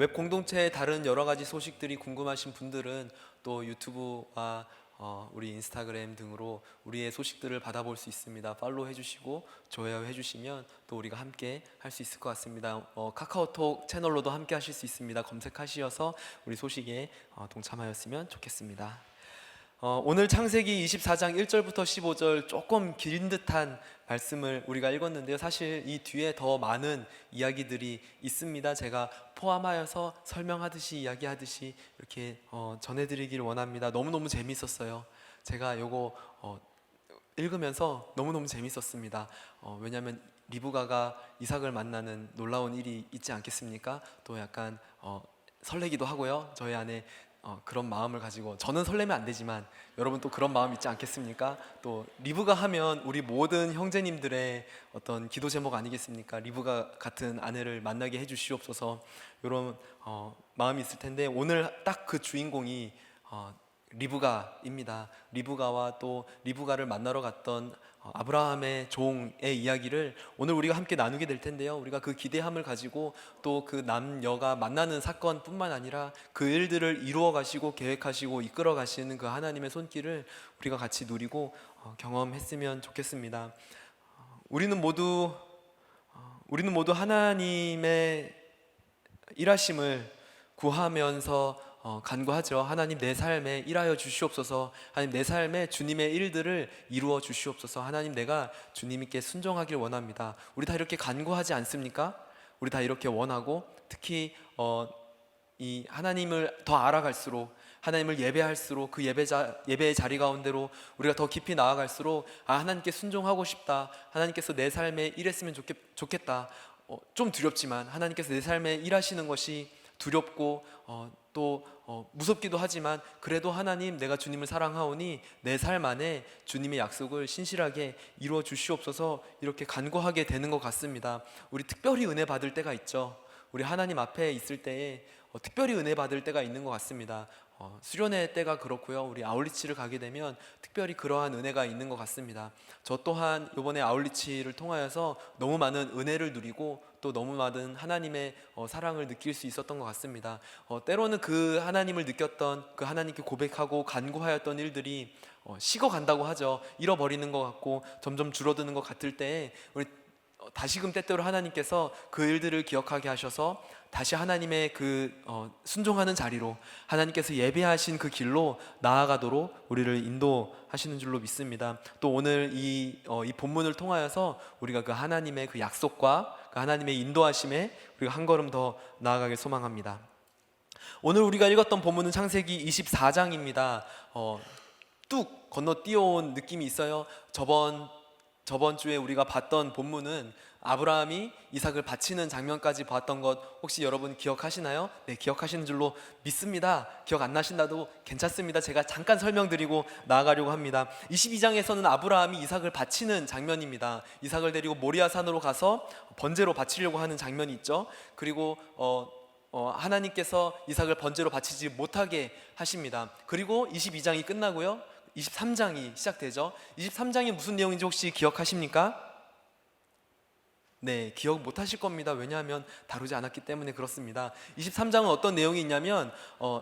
웹 공동체의 다른 여러 가지 소식들이 궁금하신 분들은 또 유튜브와 우리 인스타그램 등으로 우리의 소식들을 받아볼 수 있습니다. 팔로우 해주시고 좋아요 해주시면 또 우리가 함께 할 수 있을 것 같습니다. 카카오톡 채널로도 함께 하실 수 있습니다. 검색하셔서 우리 소식에 동참하였으면 좋겠습니다. 오늘 창세기 24장 1절부터 15절 조금 긴 듯한 말씀을 우리가 읽었는데요, 사실 이 뒤에 더 많은 이야기들이 있습니다. 제가 포함하여서 설명하듯이 이야기하듯이 이렇게 전해드리기를 원합니다. 너무너무 재밌었어요. 제가 요거 읽으면서 너무너무 재밌었습니다. 왜냐하면 리브가가 이삭을 만나는 놀라운 일이 있지 않겠습니까? 또 약간 설레기도 하고요. 저희 안에 그런 마음을 가지고, 저는 설레면 안 되지만 여러분 또 그런 마음 있지 않겠습니까? 또 리브가 하면 우리 모든 형제님들의 어떤 기도 제목 아니겠습니까? 리브가 같은 아내를 만나게 해주시옵소서, 이런 마음이 있을 텐데, 오늘 딱 그 주인공이 리브가입니다. 리브가와 또 리브가를 만나러 갔던 아브라함의 종의 이야기를 오늘 우리가 함께 나누게 될 텐데요, 우리가 그 기대함을 가지고 또 그 남녀가 만나는 사건뿐만 아니라 그 일들을 이루어 가시고 계획하시고 이끌어 가시는 그 하나님의 손길을 우리가 같이 누리고 경험했으면 좋겠습니다. 우리는 모두 하나님의 일하심을 구하면서 간구하죠. 하나님, 내 삶에 일하여 주시옵소서. 하나님, 내 삶에 주님의 일들을 이루어 주시옵소서. 하나님, 내가 주님께 순종하길 원합니다. 우리 다 이렇게 간구하지 않습니까? 우리 다 이렇게 원하고, 특히 이 하나님을 더 알아갈수록, 하나님을 예배할수록 그 예배의 자리 가운데로 우리가 더 깊이 나아갈수록, 하나님께 순종하고 싶다, 하나님께서 내 삶에 일했으면 좋겠다. 좀 두렵지만 하나님께서 내 삶에 일하시는 것이 두렵고 또 무섭기도 하지만, 그래도 하나님, 내가 주님을 사랑하오니 내 삶 안에 주님의 약속을 신실하게 이루어 주시옵소서, 이렇게 간구하게 되는 것 같습니다. 우리 특별히 은혜 받을 때가 있죠. 우리 하나님 앞에 있을 때에 특별히 은혜 받을 때가 있는 것 같습니다. 수련회 때가 그렇고요, 우리 아울리치를 가게 되면 특별히 그러한 은혜가 있는 것 같습니다. 저 또한 이번에 아울리치를 통하여서 너무 많은 은혜를 누리고 또 너무 많은 하나님의 사랑을 느낄 수 있었던 것 같습니다. 때로는 그 하나님을 느꼈던, 그 하나님께 고백하고 간구하였던 일들이 식어간다고 하죠. 잃어버리는 것 같고 점점 줄어드는 것 같을 때에 우리 다시금 때때로 하나님께서 그 일들을 기억하게 하셔서 다시 하나님의 그 순종하는 자리로, 하나님께서 예배하신 그 길로 나아가도록 우리를 인도하시는 줄로 믿습니다. 또 오늘 이 본문을 통하여서 우리가 그 하나님의 그 약속과 그 하나님의 인도하심에 우리가 한 걸음 더 나아가길 소망합니다. 오늘 우리가 읽었던 본문은 창세기 24장입니다. 뚝 건너뛰어온 느낌이 있어요. 저번 주에 우리가 봤던 본문은 아브라함이 이삭을 바치는 장면까지 봤던 것 혹시 여러분 기억하시나요? 네, 기억하시는 줄로 믿습니다. 기억 안 나신다도 괜찮습니다. 제가 잠깐 설명드리고 나아가려고 합니다. 22장에서는 아브라함이 이삭을 바치는 장면입니다. 이삭을 데리고 모리아 산으로 가서 번제로 바치려고 하는 장면이 있죠. 그리고 하나님께서 이삭을 번제로 바치지 못하게 하십니다. 그리고 22장이 끝나고요, 23장이 시작되죠. 23장이 무슨 내용인지 혹시 기억하십니까? 네, 기억 못 하실 겁니다. 왜냐하면 다루지 않았기 때문에 그렇습니다. 23장은 어떤 내용이 있냐면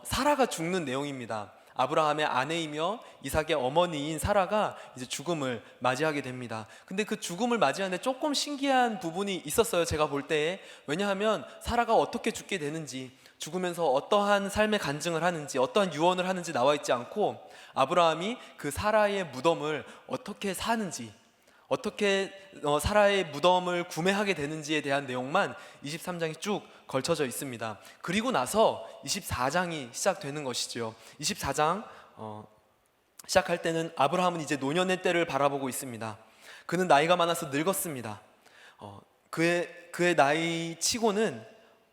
사라가 죽는 내용입니다. 아브라함의 아내이며 이삭의 어머니인 사라가 이제 죽음을 맞이하게 됩니다. 근데 그 죽음을 맞이하는데 조금 신기한 부분이 있었어요, 제가 볼 때에. 왜냐하면 사라가 어떻게 죽게 되는지, 죽으면서 어떠한 삶의 간증을 하는지, 어떠한 유언을 하는지 나와 있지 않고, 아브라함이 그 사라의 무덤을 어떻게 사는지, 어떻게 사라의 무덤을 구매하게 되는지에 대한 내용만 23장이 쭉 걸쳐져 있습니다. 그리고 나서 24장이 시작되는 것이죠. 24장 시작할 때는 아브라함은 이제 노년의 때를 바라보고 있습니다. 그는 나이가 많아서 늙었습니다. 그의 나이 치고는,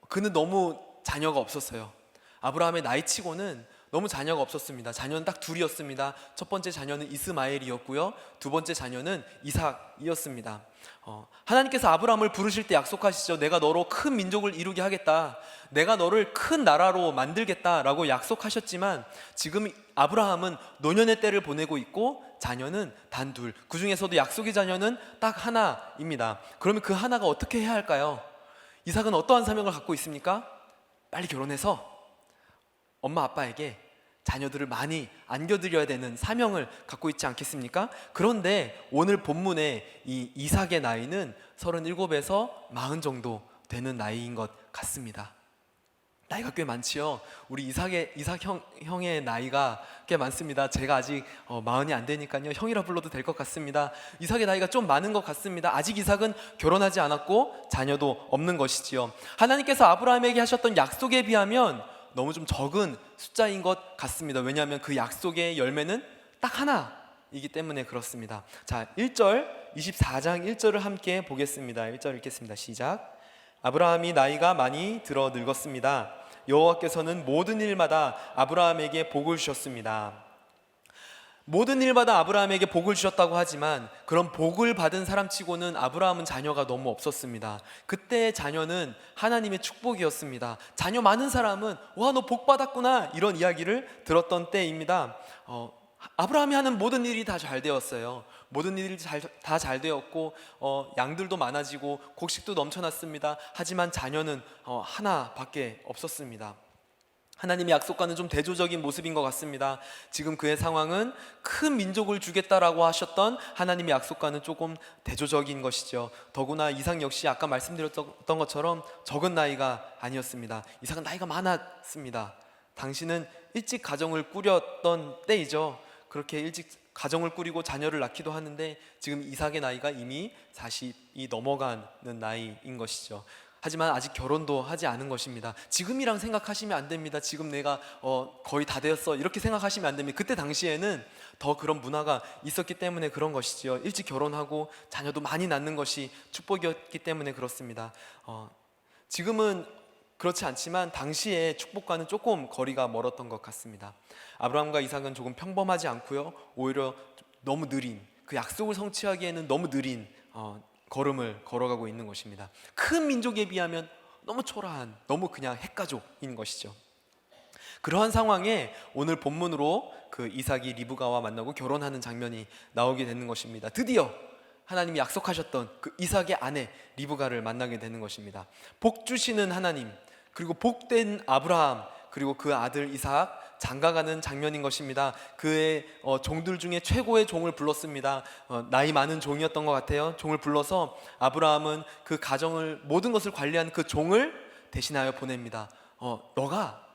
그는 너무 자녀가 없었어요. 아브라함의 나이 치고는 너무 자녀가 없었습니다. 자녀는 딱 둘이었습니다. 첫 번째 자녀는 이스마엘이었고요, 두 번째 자녀는 이삭이었습니다. 하나님께서 아브라함을 부르실 때 약속하시죠. 내가 너로 큰 민족을 이루게 하겠다, 내가 너를 큰 나라로 만들겠다라고 약속하셨지만, 지금 아브라함은 노년의 때를 보내고 있고 자녀는 단 둘, 그 중에서도 약속의 자녀는 딱 하나입니다. 그러면 그 하나가 어떻게 해야 할까요? 이삭은 어떠한 사명을 갖고 있습니까? 빨리 결혼해서 엄마 아빠에게 자녀들을 많이 안겨드려야 되는 사명을 갖고 있지 않겠습니까? 그런데 오늘 본문의 이 이삭의 나이는 37에서 40 정도 되는 나이인 것 같습니다. 나이가 꽤 많지요. 우리 이삭 형의 나이가 꽤 많습니다. 제가 아직 40이 안 되니까요, 형이라 불러도 될 것 같습니다. 이삭의 나이가 좀 많은 것 같습니다. 아직 이삭은 결혼하지 않았고 자녀도 없는 것이지요. 하나님께서 아브라함에게 하셨던 약속에 비하면 너무 좀 적은 숫자인 것 같습니다. 왜냐하면 그 약속의 열매는 딱 하나이기 때문에 그렇습니다. 자, 1절 24장 1절을 함께 보겠습니다. 1절 읽겠습니다. 시작. 아브라함이 나이가 많이 들어 늙었습니다. 여호와께서는 모든 일마다 아브라함에게 복을 주셨습니다. 모든 일마다 아브라함에게 복을 주셨다고 하지만 그런 복을 받은 사람치고는 아브라함은 자녀가 너무 없었습니다. 그때의 자녀는 하나님의 축복이었습니다. 자녀 많은 사람은 와, 너 복 받았구나, 이런 이야기를 들었던 때입니다. 아브라함이 하는 모든 일이 다 잘 되었어요. 모든 일이 다 잘 되었고 양들도 많아지고 곡식도 넘쳐났습니다. 하지만 자녀는 하나밖에 없었습니다. 하나님의 약속과는 좀 대조적인 모습인 것 같습니다. 지금 그의 상황은 큰 민족을 주겠다라고 하셨던 하나님의 약속과는 조금 대조적인 것이죠. 더구나 이삭 역시 아까 말씀드렸던 것처럼 적은 나이가 아니었습니다. 이삭은 나이가 많았습니다. 당신은 일찍 가정을 꾸렸던 때이죠. 그렇게 일찍 가정을 꾸리고 자녀를 낳기도 하는데 지금 이삭의 나이가 이미 40이 넘어가는 나이인 것이죠. 하지만 아직 결혼도 하지 않은 것입니다. 지금이랑 생각하시면 안 됩니다. 지금 내가 거의 다 되었어, 이렇게 생각하시면 안 됩니다. 그때 당시에는 더 그런 문화가 있었기 때문에 그런 것이지요. 일찍 결혼하고 자녀도 많이 낳는 것이 축복이었기 때문에 그렇습니다. 지금은 그렇지 않지만 당시의 축복과는 조금 거리가 멀었던 것 같습니다. 아브라함과 이삭은 조금 평범하지 않고요, 오히려 너무 느린, 그 약속을 성취하기에는 너무 느린 걸음을 걸어가고 있는 것입니다. 큰 민족에 비하면 너무 초라한, 너무 그냥 핵가족인 것이죠. 그러한 상황에 오늘 본문으로 그 이삭이 리브가와 만나고 결혼하는 장면이 나오게 되는 것입니다. 드디어 하나님이 약속하셨던 그 이삭의 아내 리브가를 만나게 되는 것입니다. 복 주시는 하나님, 그리고 복된 아브라함, 그리고 그 아들 이삭 장가가는 장면인 것입니다. 그의 종들 중에 최고의 종을 불렀습니다. 나이 많은 종이었던 것 같아요. 종을 불러서 아브라함은 그 가정을, 모든 것을 관리하는 그 종을 대신하여 보냅니다. 너가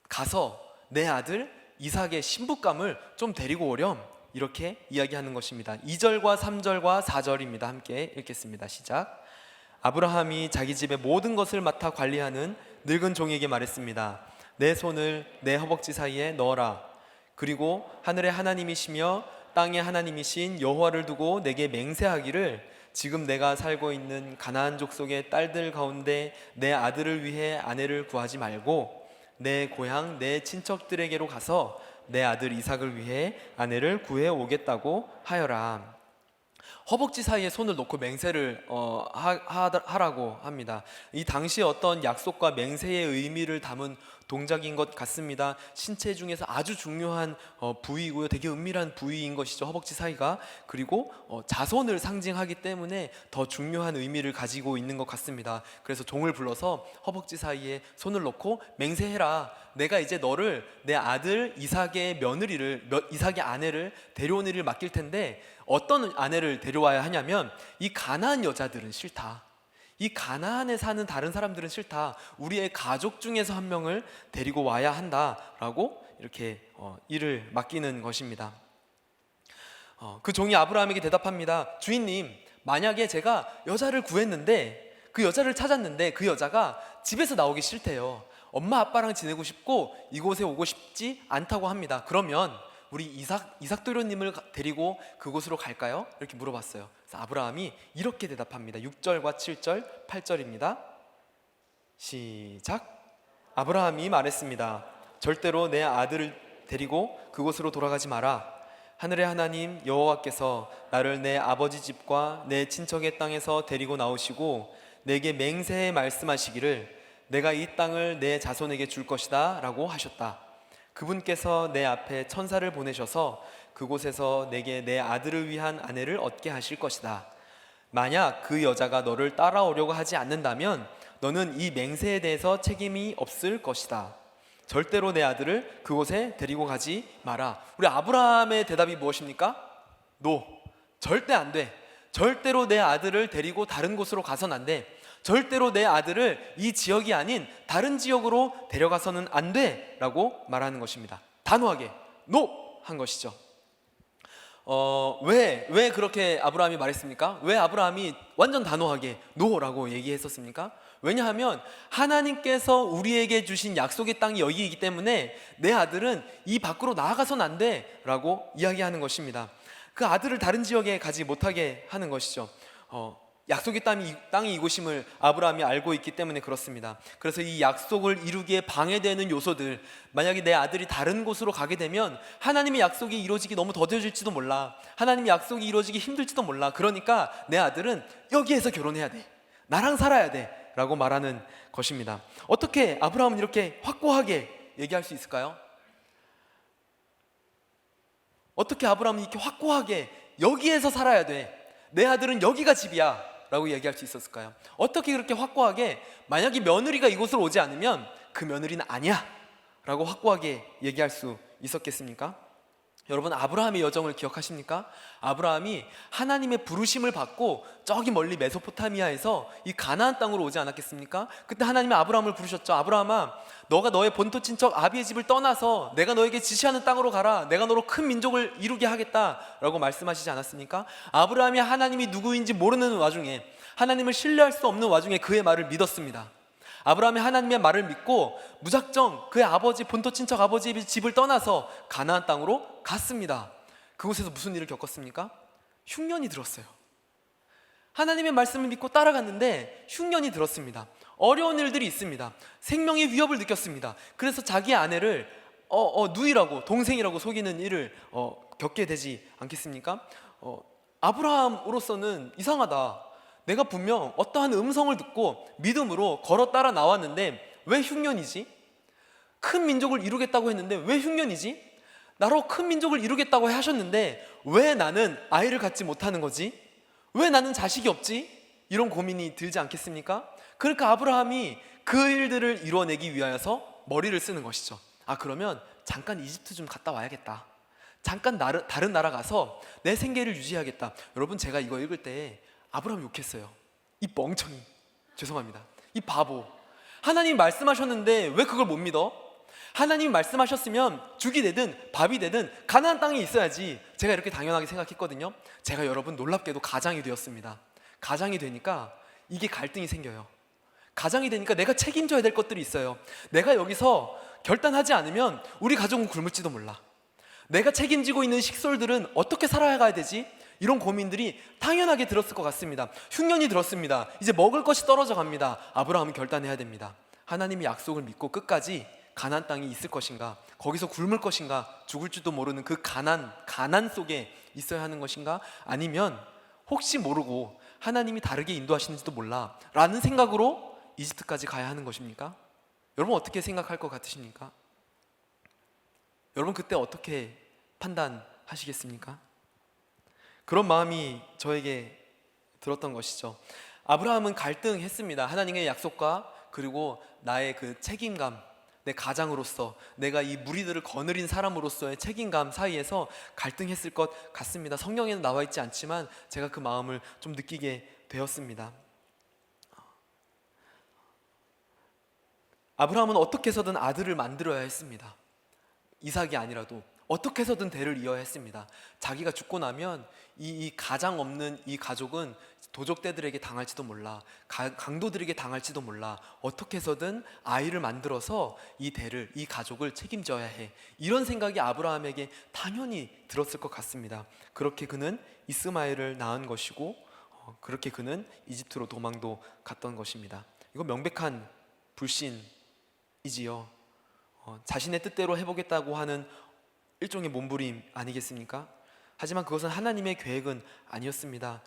가서 내 아들 이삭의 신부감을 좀 데리고 오렴, 이렇게 이야기하는 것입니다. 2절과 3절과 4절입니다. 함께 읽겠습니다. 시작. 아브라함이 자기 집의 모든 것을 맡아 관리하는 늙은 종에게 말했습니다. 내 손을 내 허벅지 사이에 넣어라. 그리고 하늘의 하나님이시며 땅의 하나님이신 여호와를 두고 내게 맹세하기를, 지금 내가 살고 있는 가나안 족속의 딸들 가운데 내 아들을 위해 아내를 구하지 말고 내 고향 내 친척들에게로 가서 내 아들 이삭을 위해 아내를 구해 오겠다고 하여라. 허벅지 사이에 손을 놓고 맹세를 하라고 합니다. 이 당시 어떤 약속과 맹세의 의미를 담은 동작인 것 같습니다. 신체 중에서 아주 중요한 부위이고요, 되게 은밀한 부위인 것이죠, 허벅지 사이가. 그리고 자손을 상징하기 때문에 더 중요한 의미를 가지고 있는 것 같습니다. 그래서 종을 불러서 허벅지 사이에 손을 놓고 맹세해라. 내가 이제 너를 내 아들 이삭의 이삭의 아내를 데려오는 일을 맡길 텐데 어떤 아내를 데려와야 하냐면, 이 가나안 여자들은 싫다, 이 가나안에 사는 다른 사람들은 싫다, 우리의 가족 중에서 한 명을 데리고 와야 한다라고 이렇게 일을 맡기는 것입니다. 그 종이 아브라함에게 대답합니다. 주인님, 만약에 제가 여자를 구했는데, 그 여자를 찾았는데 그 여자가 집에서 나오기 싫대요. 엄마 아빠랑 지내고 싶고 이곳에 오고 싶지 않다고 합니다. 그러면 우리 이삭 도련님을 데리고 그곳으로 갈까요? 이렇게 물어봤어요. 그래서 아브라함이 이렇게 대답합니다. 6절과 7절 8절입니다. 시작. 아브라함이 말했습니다. 절대로 내 아들을 데리고 그곳으로 돌아가지 마라. 하늘의 하나님 여호와께서 나를 내 아버지 집과 내 친척의 땅에서 데리고 나오시고 내게 맹세해 말씀하시기를, 내가 이 땅을 내 자손에게 줄 것이다 라고 하셨다. 그분께서 내 앞에 천사를 보내셔서 그곳에서 내게 내 아들을 위한 아내를 얻게 하실 것이다. 만약 그 여자가 너를 따라오려고 하지 않는다면 너는 이 맹세에 대해서 책임이 없을 것이다. 절대로 내 아들을 그곳에 데리고 가지 마라. 우리 아브라함의 대답이 무엇입니까? 노. 절대 안 돼. 절대로 내 아들을 데리고 다른 곳으로 가선 안 돼. 절대로 내 아들을 이 지역이 아닌 다른 지역으로 데려가서는 안 돼 라고 말하는 것입니다. 단호하게 노! 한 것이죠. 왜 그렇게 아브라함이 말했습니까? 왜 아브라함이 완전 단호하게 노라고 얘기했었습니까? 왜냐하면 하나님께서 우리에게 주신 약속의 땅이 여기이기 때문에 내 아들은 이 밖으로 나아가선 안 돼 라고 이야기하는 것입니다. 그 아들을 다른 지역에 가지 못하게 하는 것이죠. 약속의 땅이 이곳임을 아브라함이 알고 있기 때문에 그렇습니다. 그래서 이 약속을 이루기에 방해되는 요소들, 만약에 내 아들이 다른 곳으로 가게 되면 하나님의 약속이 이루어지기 너무 더뎌질지도 몰라. 하나님의 약속이 이루어지기 힘들지도 몰라. 그러니까 내 아들은 여기에서 결혼해야 돼. 나랑 살아야 돼 라고 말하는 것입니다. 어떻게 아브라함은 이렇게 확고하게 얘기할 수 있을까요? 어떻게 아브라함이 이렇게 확고하게 여기에서 살아야 돼, 내 아들은 여기가 집이야 라고 얘기할 수 있었을까요? 어떻게 그렇게 확고하게, 만약에 며느리가 이곳으로 오지 않으면 그 며느리는 아니야 라고 확고하게 얘기할 수 있었겠습니까? 여러분, 아브라함의 여정을 기억하십니까? 아브라함이 하나님의 부르심을 받고 저기 멀리 메소포타미아에서 이 가나안 땅으로 오지 않았겠습니까? 그때 하나님이 아브라함을 부르셨죠. 아브라함아, 너가 너의 본토 친척 아비의 집을 떠나서 내가 너에게 지시하는 땅으로 가라. 내가 너로 큰 민족을 이루게 하겠다 라고 말씀하시지 않았습니까? 아브라함이 하나님이 누구인지 모르는 와중에, 하나님을 신뢰할 수 없는 와중에 그의 말을 믿었습니다. 아브라함이 하나님의 말을 믿고 무작정 그의 아버지, 본토 친척 아버지의 집을 떠나서 가나안 땅으로 갔습니다. 그곳에서 무슨 일을 겪었습니까? 흉년이 들었어요. 하나님의 말씀을 믿고 따라갔는데 흉년이 들었습니다. 어려운 일들이 있습니다. 생명의 위협을 느꼈습니다. 그래서 자기 아내를 누이라고, 동생이라고 속이는 일을 겪게 되지 않겠습니까? 아브라함으로서는 이상하다. 내가 분명 어떠한 음성을 듣고 믿음으로 걸어 따라 나왔는데 왜 흉년이지? 큰 민족을 이루겠다고 했는데 왜 흉년이지? 나로 큰 민족을 이루겠다고 하셨는데 왜 나는 아이를 갖지 못하는 거지? 왜 나는 자식이 없지? 이런 고민이 들지 않겠습니까? 그러니까 아브라함이 그 일들을 이루어내기 위하여서 머리를 쓰는 것이죠. 그러면 잠깐 이집트 좀 갔다 와야겠다. 잠깐 다른 나라 가서 내 생계를 유지해야겠다. 여러분, 제가 이거 읽을 때 아브라함 욕했어요. 이 멍청이, 죄송합니다, 이 바보. 하나님이 말씀하셨는데 왜 그걸 못 믿어? 하나님이 말씀하셨으면 죽이 되든 밥이 되든 가나안 땅에 있어야지. 제가 이렇게 당연하게 생각했거든요. 제가 여러분 놀랍게도 가장이 되었습니다. 가장이 되니까 이게 갈등이 생겨요. 가장이 되니까 내가 책임져야 될 것들이 있어요. 내가 여기서 결단하지 않으면 우리 가족은 굶을지도 몰라. 내가 책임지고 있는 식솔들은 어떻게 살아가야 되지? 이런 고민들이 당연하게 들었을 것 같습니다. 흉년이 들었습니다. 이제 먹을 것이 떨어져 갑니다. 아브라함은 결단해야 됩니다. 하나님의 약속을 믿고 끝까지 가나안 땅이 있을 것인가, 거기서 굶을 것인가, 죽을지도 모르는 그 가난 속에 있어야 하는 것인가, 아니면 혹시 모르고 하나님이 다르게 인도하시는지도 몰라 라는 생각으로 이집트까지 가야 하는 것입니까? 여러분, 어떻게 생각할 것 같으십니까? 여러분, 그때 어떻게 판단하시겠습니까? 그런 마음이 저에게 들었던 것이죠. 아브라함은 갈등했습니다. 하나님의 약속과 그리고 나의 그 책임감, 내 가장으로서, 내가 이 무리들을 거느린 사람으로서의 책임감 사이에서 갈등했을 것 같습니다. 성경에는 나와 있지 않지만 제가 그 마음을 좀 느끼게 되었습니다. 아브라함은 어떻게 해서든 아들을 만들어야 했습니다. 이삭이 아니라도 어떻게 해서든 대를 이어야 했습니다. 자기가 죽고 나면 이 가장 없는 이 가족은 도적대들에게 당할지도 몰라, 강도들에게 당할지도 몰라. 어떻게 해서든 아이를 만들어서 이 대를, 이 가족을 책임져야 해. 이런 생각이 아브라함에게 당연히 들었을 것 같습니다. 그렇게 그는 이스마엘을 낳은 것이고, 그렇게 그는 이집트로 도망도 갔던 것입니다. 이거 명백한 불신이지요. 자신의 뜻대로 해보겠다고 하는 일종의 몸부림 아니겠습니까? 하지만 그것은 하나님의 계획은 아니었습니다.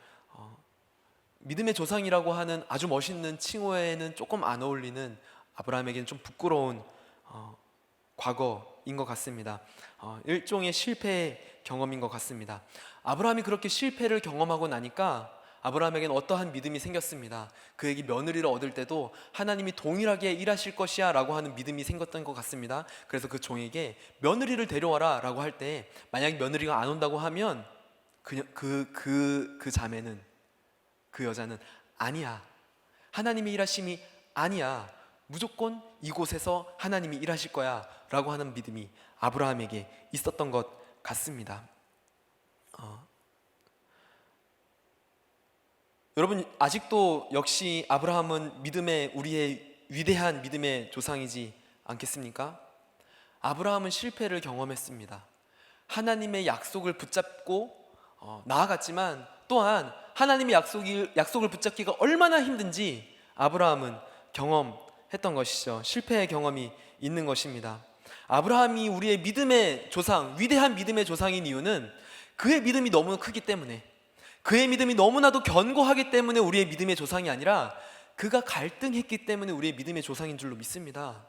믿음의 조상이라고 하는 아주 멋있는 칭호에는 조금 안 어울리는, 아브라함에게는 좀 부끄러운 과거인 것 같습니다. 일종의 실패 경험인 것 같습니다. 아브라함이 그렇게 실패를 경험하고 나니까 아브라함에게는 어떠한 믿음이 생겼습니다. 그에게 며느리를 얻을 때도 하나님이 동일하게 일하실 것이야 라고 하는 믿음이 생겼던 것 같습니다. 그래서 그 종에게 며느리를 데려와라 라고 할 때 만약 며느리가 안 온다고 하면 그 자매는, 그 여자는 아니야, 하나님의 일하심이 아니야, 무조건 이곳에서 하나님이 일하실 거야 라고 하는 믿음이 아브라함에게 있었던 것 같습니다. 여러분, 아직도 역시 아브라함은 우리의 위대한 믿음의 조상이지 않겠습니까? 아브라함은 실패를 경험했습니다. 하나님의 약속을 붙잡고 나아갔지만 또한 하나님의 약속을 붙잡기가 얼마나 힘든지 아브라함은 경험했던 것이죠. 실패의 경험이 있는 것입니다. 아브라함이 우리의 믿음의 조상, 위대한 믿음의 조상인 이유는 그의 믿음이 너무 크기 때문에, 그의 믿음이 너무나도 견고하기 때문에 우리의 믿음의 조상이 아니라 그가 갈등했기 때문에 우리의 믿음의 조상인 줄로 믿습니다.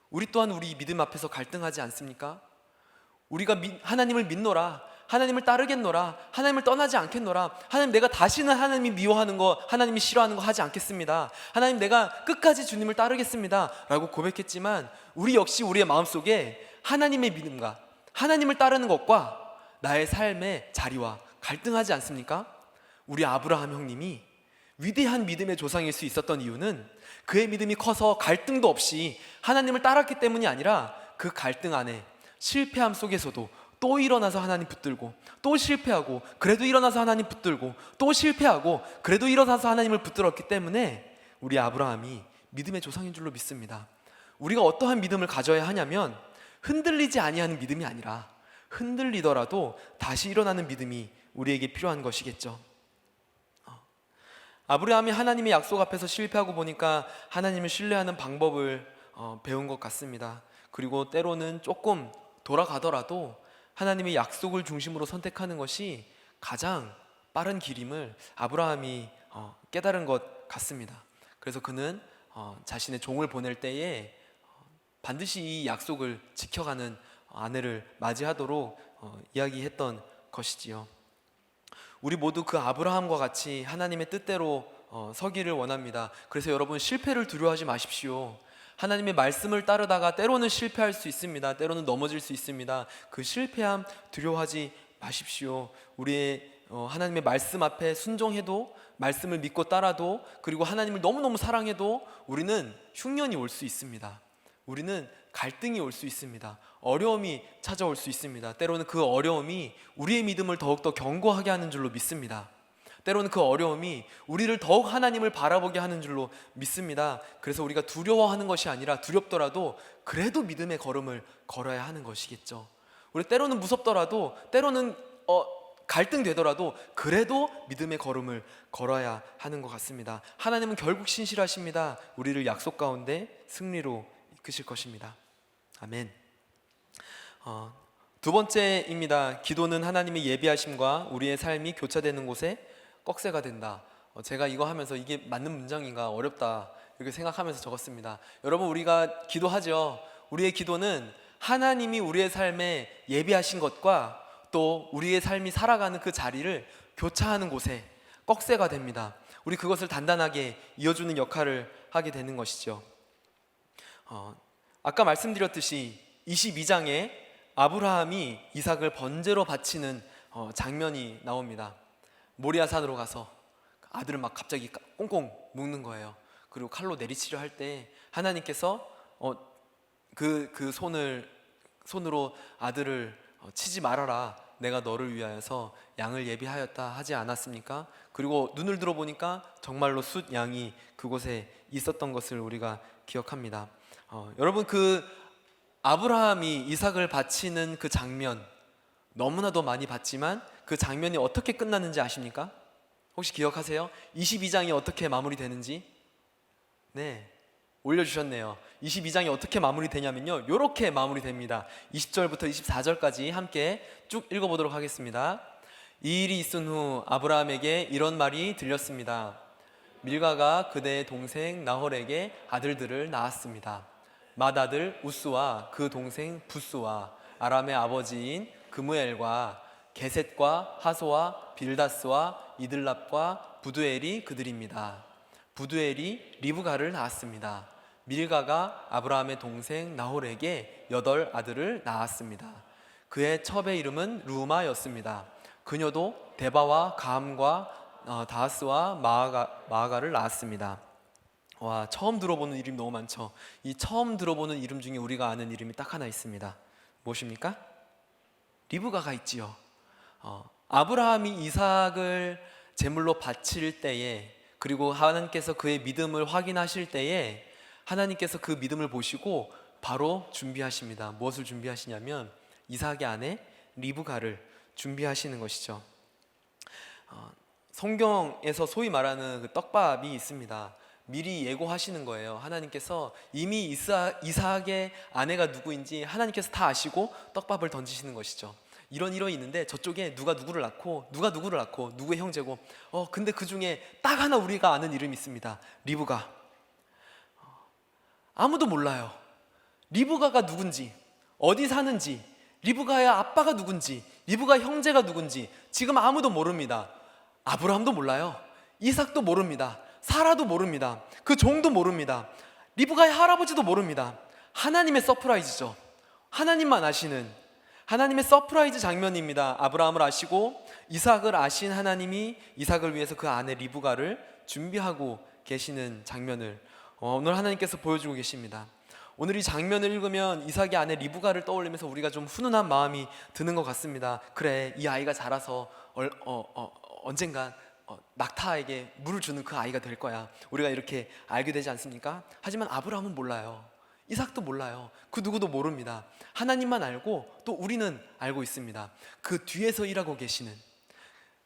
우리 또한 우리 믿음 앞에서 갈등하지 않습니까? 우리가 하나님을 믿노라, 하나님을 따르겠노라, 하나님을 떠나지 않겠노라, 하나님 내가 다시는 하나님이 미워하는 거, 하나님이 싫어하는 거 하지 않겠습니다, 하나님 내가 끝까지 주님을 따르겠습니다 라고 고백했지만 우리 역시 우리의 마음속에 하나님의 믿음과 하나님을 따르는 것과 나의 삶의 자리와 갈등하지 않습니까? 우리 아브라함 형님이 위대한 믿음의 조상일 수 있었던 이유는 그의 믿음이 커서 갈등도 없이 하나님을 따랐기 때문이 아니라 그 갈등 안에 실패함 속에서도 또 일어나서 하나님 붙들고 또 실패하고 그래도 일어나서 하나님 붙들고 또 실패하고 그래도 일어나서 하나님을 붙들었기 때문에 우리 아브라함이 믿음의 조상인 줄로 믿습니다. 우리가 어떠한 믿음을 가져야 하냐면 흔들리지 아니하는 믿음이 아니라 흔들리더라도 다시 일어나는 믿음이 우리에게 필요한 것이겠죠. 아브라함이 하나님의 약속 앞에서 실패하고 보니까 하나님을 신뢰하는 방법을 배운 것 같습니다. 그리고 때로는 조금 돌아가더라도 하나님의 약속을 중심으로 선택하는 것이 가장 빠른 길임을 아브라함이 깨달은 것 같습니다. 그래서 그는 자신의 종을 보낼 때에 반드시 이 약속을 지켜가는 아내를 맞이하도록 이야기했던 것이지요. 우리 모두 그 아브라함과 같이 하나님의 뜻대로 서기를 원합니다. 그래서 여러분, 실패를 두려워하지 마십시오. 하나님의 말씀을 따르다가 때로는 실패할 수 있습니다. 때로는 넘어질 수 있습니다. 그 실패함 두려워하지 마십시오. 우리의 하나님의 말씀 앞에 순종해도, 말씀을 믿고 따라도, 그리고 하나님을 너무너무 사랑해도 우리는 흉년이 올 수 있습니다. 우리는 갈등이 올 수 있습니다. 어려움이 찾아올 수 있습니다. 때로는 그 어려움이 우리의 믿음을 더욱더 견고하게 하는 줄로 믿습니다. 때로는 그 어려움이 우리를 더욱 하나님을 바라보게 하는 줄로 믿습니다. 그래서 우리가 두려워하는 것이 아니라 두렵더라도 그래도 믿음의 걸음을 걸어야 하는 것이겠죠. 우리 때로는 무섭더라도, 때로는 갈등되더라도 그래도 믿음의 걸음을 걸어야 하는 것 같습니다. 하나님은 결국 신실하십니다. 우리를 약속 가운데 승리로 이끄실 것입니다. 아멘. 두 번째입니다. 기도는 하나님의 예비하심과 우리의 삶이 교차되는 곳에 꺽쇠가 된다. 제가 이거 하면서 이게 맞는 문장인가 어렵다 이렇게 생각하면서 적었습니다. 여러분, 우리가 기도하죠. 우리의 기도는 하나님이 우리의 삶에 예비하신 것과 또 우리의 삶이 살아가는 그 자리를 교차하는 곳에 꺽쇠가 됩니다. 우리 그것을 단단하게 이어주는 역할을 하게 되는 것이죠. 아까 말씀드렸듯이 22장에 아브라함이 이삭을 번제로 바치는 장면이 나옵니다. 모리아산으로 가서 아들을 막 갑자기 꽁꽁 묶는 거예요. 그리고 칼로 내리치려 할 때 하나님께서 그 손으로 아들을 치지 말아라, 내가 너를 위하여서 양을 예비하였다 하지 않았습니까? 그리고 눈을 들어보니까 정말로 숫 양이 그곳에 있었던 것을 우리가 기억합니다. 여러분, 그 아브라함이 이삭을 바치는 그 장면 너무나도 많이 봤지만 그 장면이 어떻게 끝났는지 아십니까? 혹시 기억하세요? 22장이 어떻게 마무리되는지? 네, 올려주셨네요. 22장이 어떻게 마무리되냐면요, 이렇게 마무리됩니다. 20절부터 24절까지 함께 쭉 읽어보도록 하겠습니다. 이 일이 있은 후 아브라함에게 이런 말이 들렸습니다. 밀가가 그대의 동생 나홀에게 아들들을 낳았습니다. 맏아들 우스와 그 동생 부스와 아람의 아버지인 그무엘과 게셋과 하소와 빌다스와 이들랍과 부두엘이 그들입니다. 부두엘이 리브가를 낳았습니다. 밀가가 아브라함의 동생 나홀에게 8 아들을 낳았습니다. 그의 첩의 이름은 루마였습니다. 그녀도 데바와 가함과 다하스와 마아가를 낳았습니다. 와, 처음 들어보는 이름 너무 많죠. 이 처음 들어보는 이름 중에 우리가 아는 이름이 딱 하나 있습니다. 무엇입니까? 리브가가 있지요. 아브라함이 이삭을 제물로 바칠 때에, 그리고 하나님께서 그의 믿음을 확인하실 때에 하나님께서 그 믿음을 보시고 바로 준비하십니다. 무엇을 준비하시냐면 이삭의 아내 리브가를 준비하시는 것이죠. 성경에서 소위 말하는 그 떡밥이 있습니다. 미리 예고하시는 거예요. 하나님께서 이미 이삭의 아내가 누구인지 하나님께서 다 아시고 떡밥을 던지시는 것이죠. 이런 있는데 저쪽에 누가 누구를 낳고 누구의 형제고, 근데 그 중에 딱 하나 우리가 아는 이름이 있습니다. 리브가. 아무도 몰라요. 리브가가 누군지, 어디 사는지, 리브가의 아빠가 누군지, 리브가 형제가 누군지 지금 아무도 모릅니다. 아브라함도 몰라요. 이삭도 모릅니다. 사라도 모릅니다. 그 종도 모릅니다. 리브가의 할아버지도 모릅니다. 하나님의 서프라이즈죠. 하나님만 아시는 하나님의 서프라이즈 장면입니다. 아브라함을 아시고 이삭을 아신 하나님이 이삭을 위해서 그 아내 리브가를 준비하고 계시는 장면을 오늘 하나님께서 보여주고 계십니다. 오늘 이 장면을 읽으면 이삭의 아내 리브가를 떠올리면서 우리가 좀 훈훈한 마음이 드는 것 같습니다. 그래, 이 아이가 자라서 언젠간 낙타에게 물을 주는 그 아이가 될 거야. 우리가 이렇게 알게 되지 않습니까? 하지만 아브라함은 몰라요. 이삭도 몰라요. 그 누구도 모릅니다. 하나님만 알고 또 우리는 알고 있습니다. 그 뒤에서 일하고 계시는,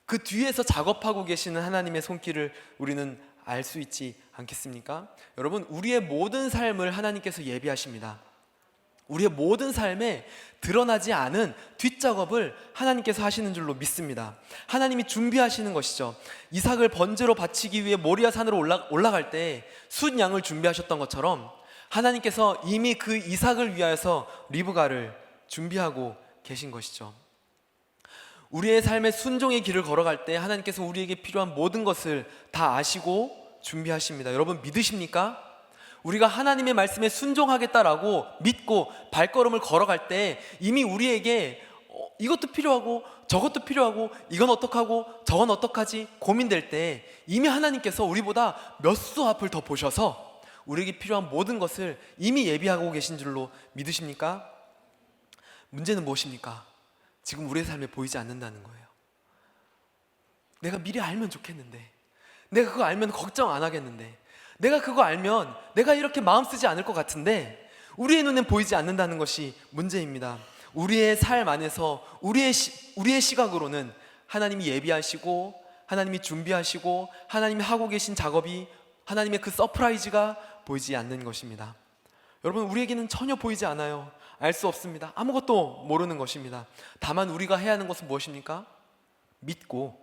그 뒤에서 작업하고 계시는 하나님의 손길을 우리는 알 수 있지 않겠습니까? 여러분, 우리의 모든 삶을 하나님께서 예비하십니다. 우리의 모든 삶에 드러나지 않은 뒷작업을 하나님께서 하시는 줄로 믿습니다. 하나님이 준비하시는 것이죠. 이삭을 번제로 바치기 위해 모리아 산으로 올라갈 때 순양을 준비하셨던 것처럼 하나님께서 이미 그 이삭을 위하여서 리브가를 준비하고 계신 것이죠. 우리의 삶의 순종의 길을 걸어갈 때 하나님께서 우리에게 필요한 모든 것을 다 아시고 준비하십니다. 여러분, 믿으십니까? 우리가 하나님의 말씀에 순종하겠다라고 믿고 발걸음을 걸어갈 때 이미 우리에게 이것도 필요하고 저것도 필요하고 이건 어떡하고 저건 어떡하지 고민될 때 이미 하나님께서 우리보다 몇 수 앞을 더 보셔서 우리에게 필요한 모든 것을 이미 예비하고 계신 줄로 믿으십니까? 문제는 무엇입니까? 지금 우리의 삶에 보이지 않는다는 거예요. 내가 미리 알면 좋겠는데, 내가 그거 알면 걱정 안 하겠는데, 내가 그거 알면 내가 이렇게 마음 쓰지 않을 것 같은데 우리의 눈엔 보이지 않는다는 것이 문제입니다. 우리의 삶 안에서 우리의 시각으로는 하나님이 예비하시고 하나님이 준비하시고 하나님이 하고 계신 작업이, 하나님의 그 서프라이즈가 보이지 않는 것입니다. 여러분, 우리에게는 전혀 보이지 않아요. 알 수 없습니다. 아무것도 모르는 것입니다. 다만 우리가 해야 하는 것은 무엇입니까? 믿고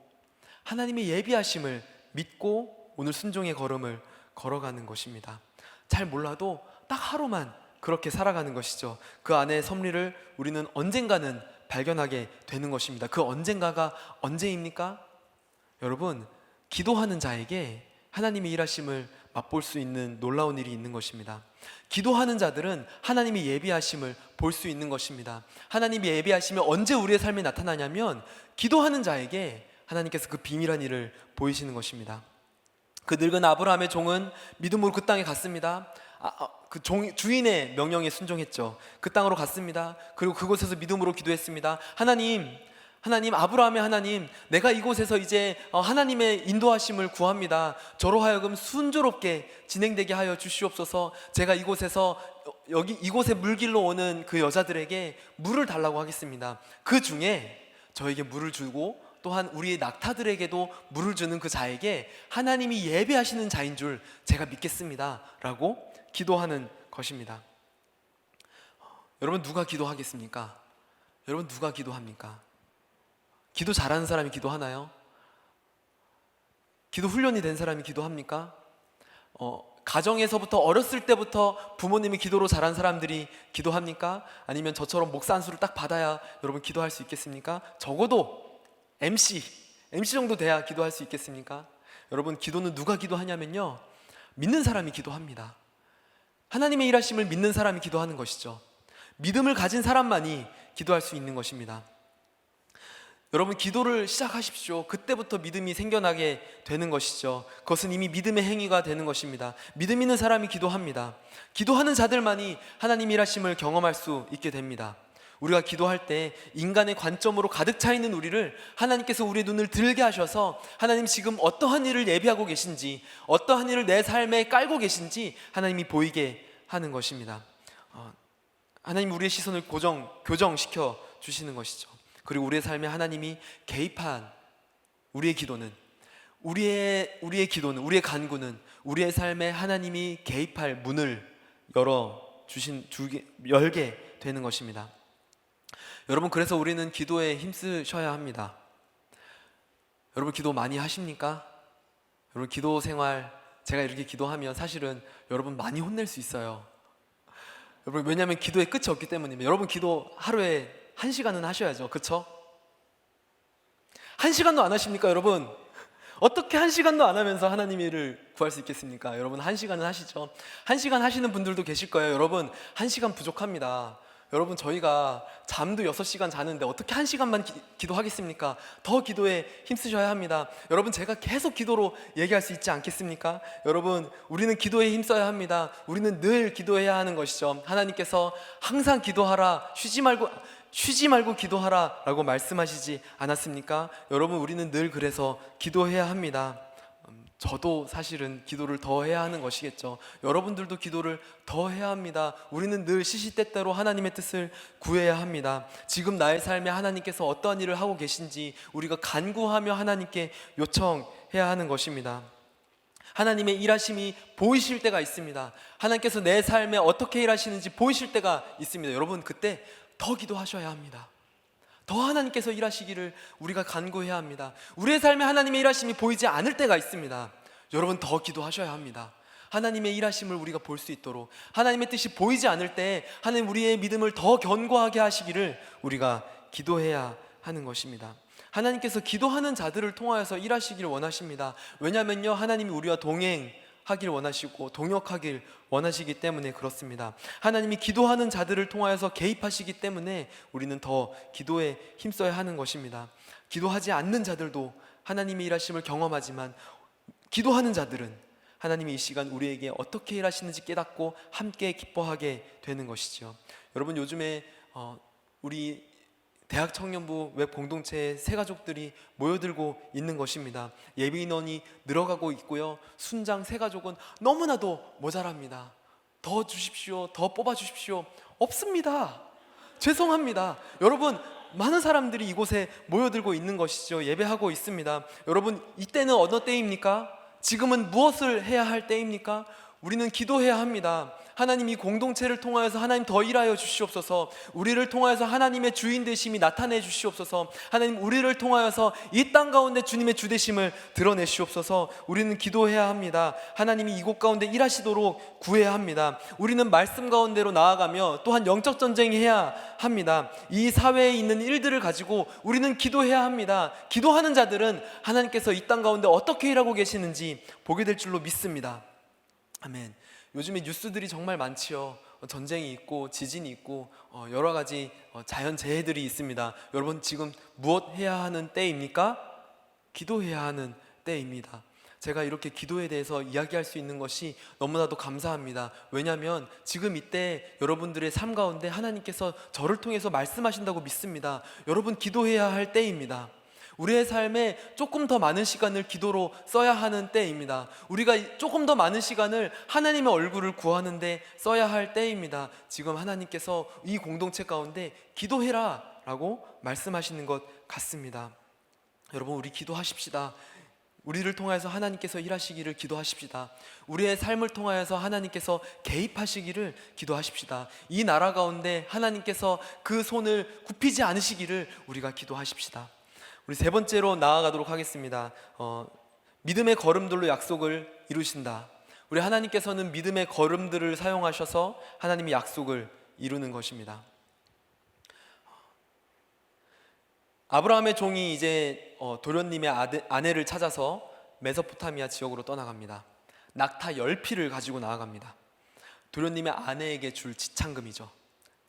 하나님의 예비하심을 믿고 오늘 순종의 걸음을 걸어가는 것입니다. 잘 몰라도 딱 하루만 그렇게 살아가는 것이죠. 그 안에 섭리를 우리는 언젠가는 발견하게 되는 것입니다. 그 언젠가가 언제입니까? 여러분, 기도하는 자에게 하나님의 일하심을 맛볼 수 있는 놀라운 일이 있는 것입니다. 기도하는 자들은 하나님의 예비하심을 볼 수 있는 것입니다. 하나님의 예비하심이 언제 우리의 삶에 나타나냐면 기도하는 자에게 하나님께서 그 비밀한 일을 보이시는 것입니다. 그 늙은 아브라함의 종은 믿음으로 그 땅에 갔습니다. 그 주인의 명령에 순종했죠. 그 땅으로 갔습니다. 그리고 그곳에서 믿음으로 기도했습니다. 하나님, 아브라함의 하나님, 내가 이곳에서 이제 하나님의 인도하심을 구합니다. 저로 하여금 순조롭게 진행되게 하여 주시옵소서. 제가 이곳에서 이곳에 물길로 오는 그 여자들에게 물을 달라고 하겠습니다. 그 중에 저에게 물을 주고 또한 우리의 낙타들에게도 물을 주는 그 자에게 하나님이 예배하시는 자인 줄 제가 믿겠습니다 라고 기도하는 것입니다. 여러분, 누가 기도하겠습니까? 여러분, 누가 기도합니까? 기도 잘하는 사람이 기도하나요? 기도 훈련이 된 사람이 기도합니까? 가정에서부터 어렸을 때부터 부모님이 기도로 자란 사람들이 기도합니까? 아니면 저처럼 목사 안수를 딱 받아야 여러분 기도할 수 있겠습니까? 적어도 MC 정도 돼야 기도할 수 있겠습니까? 여러분, 기도는 누가 기도하냐면요, 믿는 사람이 기도합니다. 하나님의 일하심을 믿는 사람이 기도하는 것이죠. 믿음을 가진 사람만이 기도할 수 있는 것입니다. 여러분, 기도를 시작하십시오. 그때부터 믿음이 생겨나게 되는 것이죠. 그것은 이미 믿음의 행위가 되는 것입니다. 믿음 있는 사람이 기도합니다. 기도하는 자들만이 하나님 일하심을 경험할 수 있게 됩니다. 우리가 기도할 때 인간의 관점으로 가득 차 있는 우리를 하나님께서 우리의 눈을 들게 하셔서 하나님 지금 어떠한 일을 예비하고 계신지, 어떠한 일을 내 삶에 깔고 계신지 하나님이 보이게 하는 것입니다. 하나님 우리의 시선을 교정시켜 주시는 것이죠. 그리고 우리의 삶에 하나님이 개입한 우리의 기도는, 우리의 기도는, 우리의 간구는 우리의 삶에 하나님이 개입할 문을 열게 되는 것입니다. 여러분, 그래서 우리는 기도에 힘쓰셔야 합니다. 여러분, 기도 많이 하십니까? 여러분, 기도 생활, 제가 이렇게 기도하면 사실은 여러분 많이 혼낼 수 있어요. 여러분, 왜냐하면 기도에 끝이 없기 때문입니다. 여러분, 기도 하루에 1시간은 하셔야죠. 그쵸? 1시간도 안 하십니까, 여러분? 어떻게 1시간도 안 하면서 하나님의 일을 구할 수 있겠습니까? 여러분, 1시간은 하시죠. 1시간 하시는 분들도 계실 거예요. 여러분, 1시간 부족합니다. 여러분, 저희가 잠도 6시간 자는데 어떻게 1시간만 기도하겠습니까? 더 기도에 힘쓰셔야 합니다. 여러분, 제가 계속 기도로 얘기할 수 있지 않겠습니까? 여러분, 우리는 기도에 힘써야 합니다. 우리는 늘 기도해야 하는 것이죠. 하나님께서 항상 기도하라, 쉬지 말고 기도하라 라고 말씀하시지 않았습니까? 여러분, 우리는 늘 그래서 기도해야 합니다. 저도 사실은 기도를 더 해야 하는 것이겠죠. 여러분들도 기도를 더 해야 합니다. 우리는 늘 시시때때로 하나님의 뜻을 구해야 합니다. 지금 나의 삶에 하나님께서 어떠한 일을 하고 계신지 우리가 간구하며 하나님께 요청해야 하는 것입니다. 하나님의 일하심이 보이실 때가 있습니다. 하나님께서 내 삶에 어떻게 일하시는지 보이실 때가 있습니다. 여러분, 그때 더 기도하셔야 합니다. 더 하나님께서 일하시기를 우리가 간구해야 합니다. 우리의 삶에 하나님의 일하심이 보이지 않을 때가 있습니다. 여러분, 더 기도하셔야 합니다. 하나님의 일하심을 우리가 볼 수 있도록, 하나님의 뜻이 보이지 않을 때 하나님 우리의 믿음을 더 견고하게 하시기를 우리가 기도해야 하는 것입니다. 하나님께서 기도하는 자들을 통하여서 일하시기를 원하십니다. 왜냐하면요, 하나님이 우리와 동행하길 원하시고 동역하길 원하시기 때문에 그렇습니다. 하나님이 기도하는 자들을 통하여서 개입하시기 때문에 우리는 더 기도에 힘써야 하는 것입니다. 기도하지 않는 자들도 하나님의 일하심을 경험하지만, 기도하는 자들은 하나님이 이 시간 우리에게 어떻게 일하시는지 깨닫고 함께 기뻐하게 되는 것이죠. 여러분, 요즘에 우리 대학 청년부 웹 공동체에 새 가족들이 모여들고 있는 것입니다. 예비 인원이 늘어가고 있고요, 순장 새 가족은 너무나도 모자랍니다. 더 주십시오, 더 뽑아주십시오. 없습니다. 죄송합니다. 여러분, 많은 사람들이 이곳에 모여들고 있는 것이죠. 예배하고 있습니다. 여러분, 이때는 어느 때입니까? 지금은 무엇을 해야 할 때입니까? 우리는 기도해야 합니다. 하나님, 이 공동체를 통하여서 하나님 더 일하여 주시옵소서. 우리를 통하여서 하나님의 주인 되심이 나타내 주시옵소서. 하나님, 우리를 통하여서 이 땅 가운데 주님의 주되심을 드러내시옵소서. 우리는 기도해야 합니다. 하나님이 이곳 가운데 일하시도록 구해야 합니다. 우리는 말씀 가운데로 나아가며 또한 영적 전쟁해야 합니다. 이 사회에 있는 일들을 가지고 우리는 기도해야 합니다. 기도하는 자들은 하나님께서 이 땅 가운데 어떻게 일하고 계시는지 보게 될 줄로 믿습니다. 아멘. 요즘에 뉴스들이 정말 많지요. 전쟁이 있고 지진이 있고 여러 가지 자연재해들이 있습니다. 여러분, 지금 무엇 해야 하는 때입니까? 기도해야 하는 때입니다. 제가 이렇게 기도에 대해서 이야기할 수 있는 것이 너무나도 감사합니다. 왜냐하면 지금 이때 여러분들의 삶 가운데 하나님께서 저를 통해서 말씀하신다고 믿습니다. 여러분, 기도해야 할 때입니다. 우리의 삶에 조금 더 많은 시간을 기도로 써야 하는 때입니다. 우리가 조금 더 많은 시간을 하나님의 얼굴을 구하는 데 써야 할 때입니다. 지금 하나님께서 이 공동체 가운데 기도해라 라고 말씀하시는 것 같습니다. 여러분, 우리 기도하십시다. 우리를 통하여서 하나님께서 일하시기를 기도하십시다. 우리의 삶을 통하여서 하나님께서 개입하시기를 기도하십시다. 이 나라 가운데 하나님께서 그 손을 굽히지 않으시기를 우리가 기도하십시다. 우리 세 번째로 나아가도록 하겠습니다. 믿음의 걸음들로 약속을 이루신다. 우리 하나님께서는 믿음의 걸음들을 사용하셔서 하나님의 약속을 이루는 것입니다. 아브라함의 종이 이제 도련님의 아내를 찾아서 메소포타미아 지역으로 떠나갑니다. 낙타 10피를 가지고 나아갑니다. 도련님의 아내에게 줄 지창금이죠.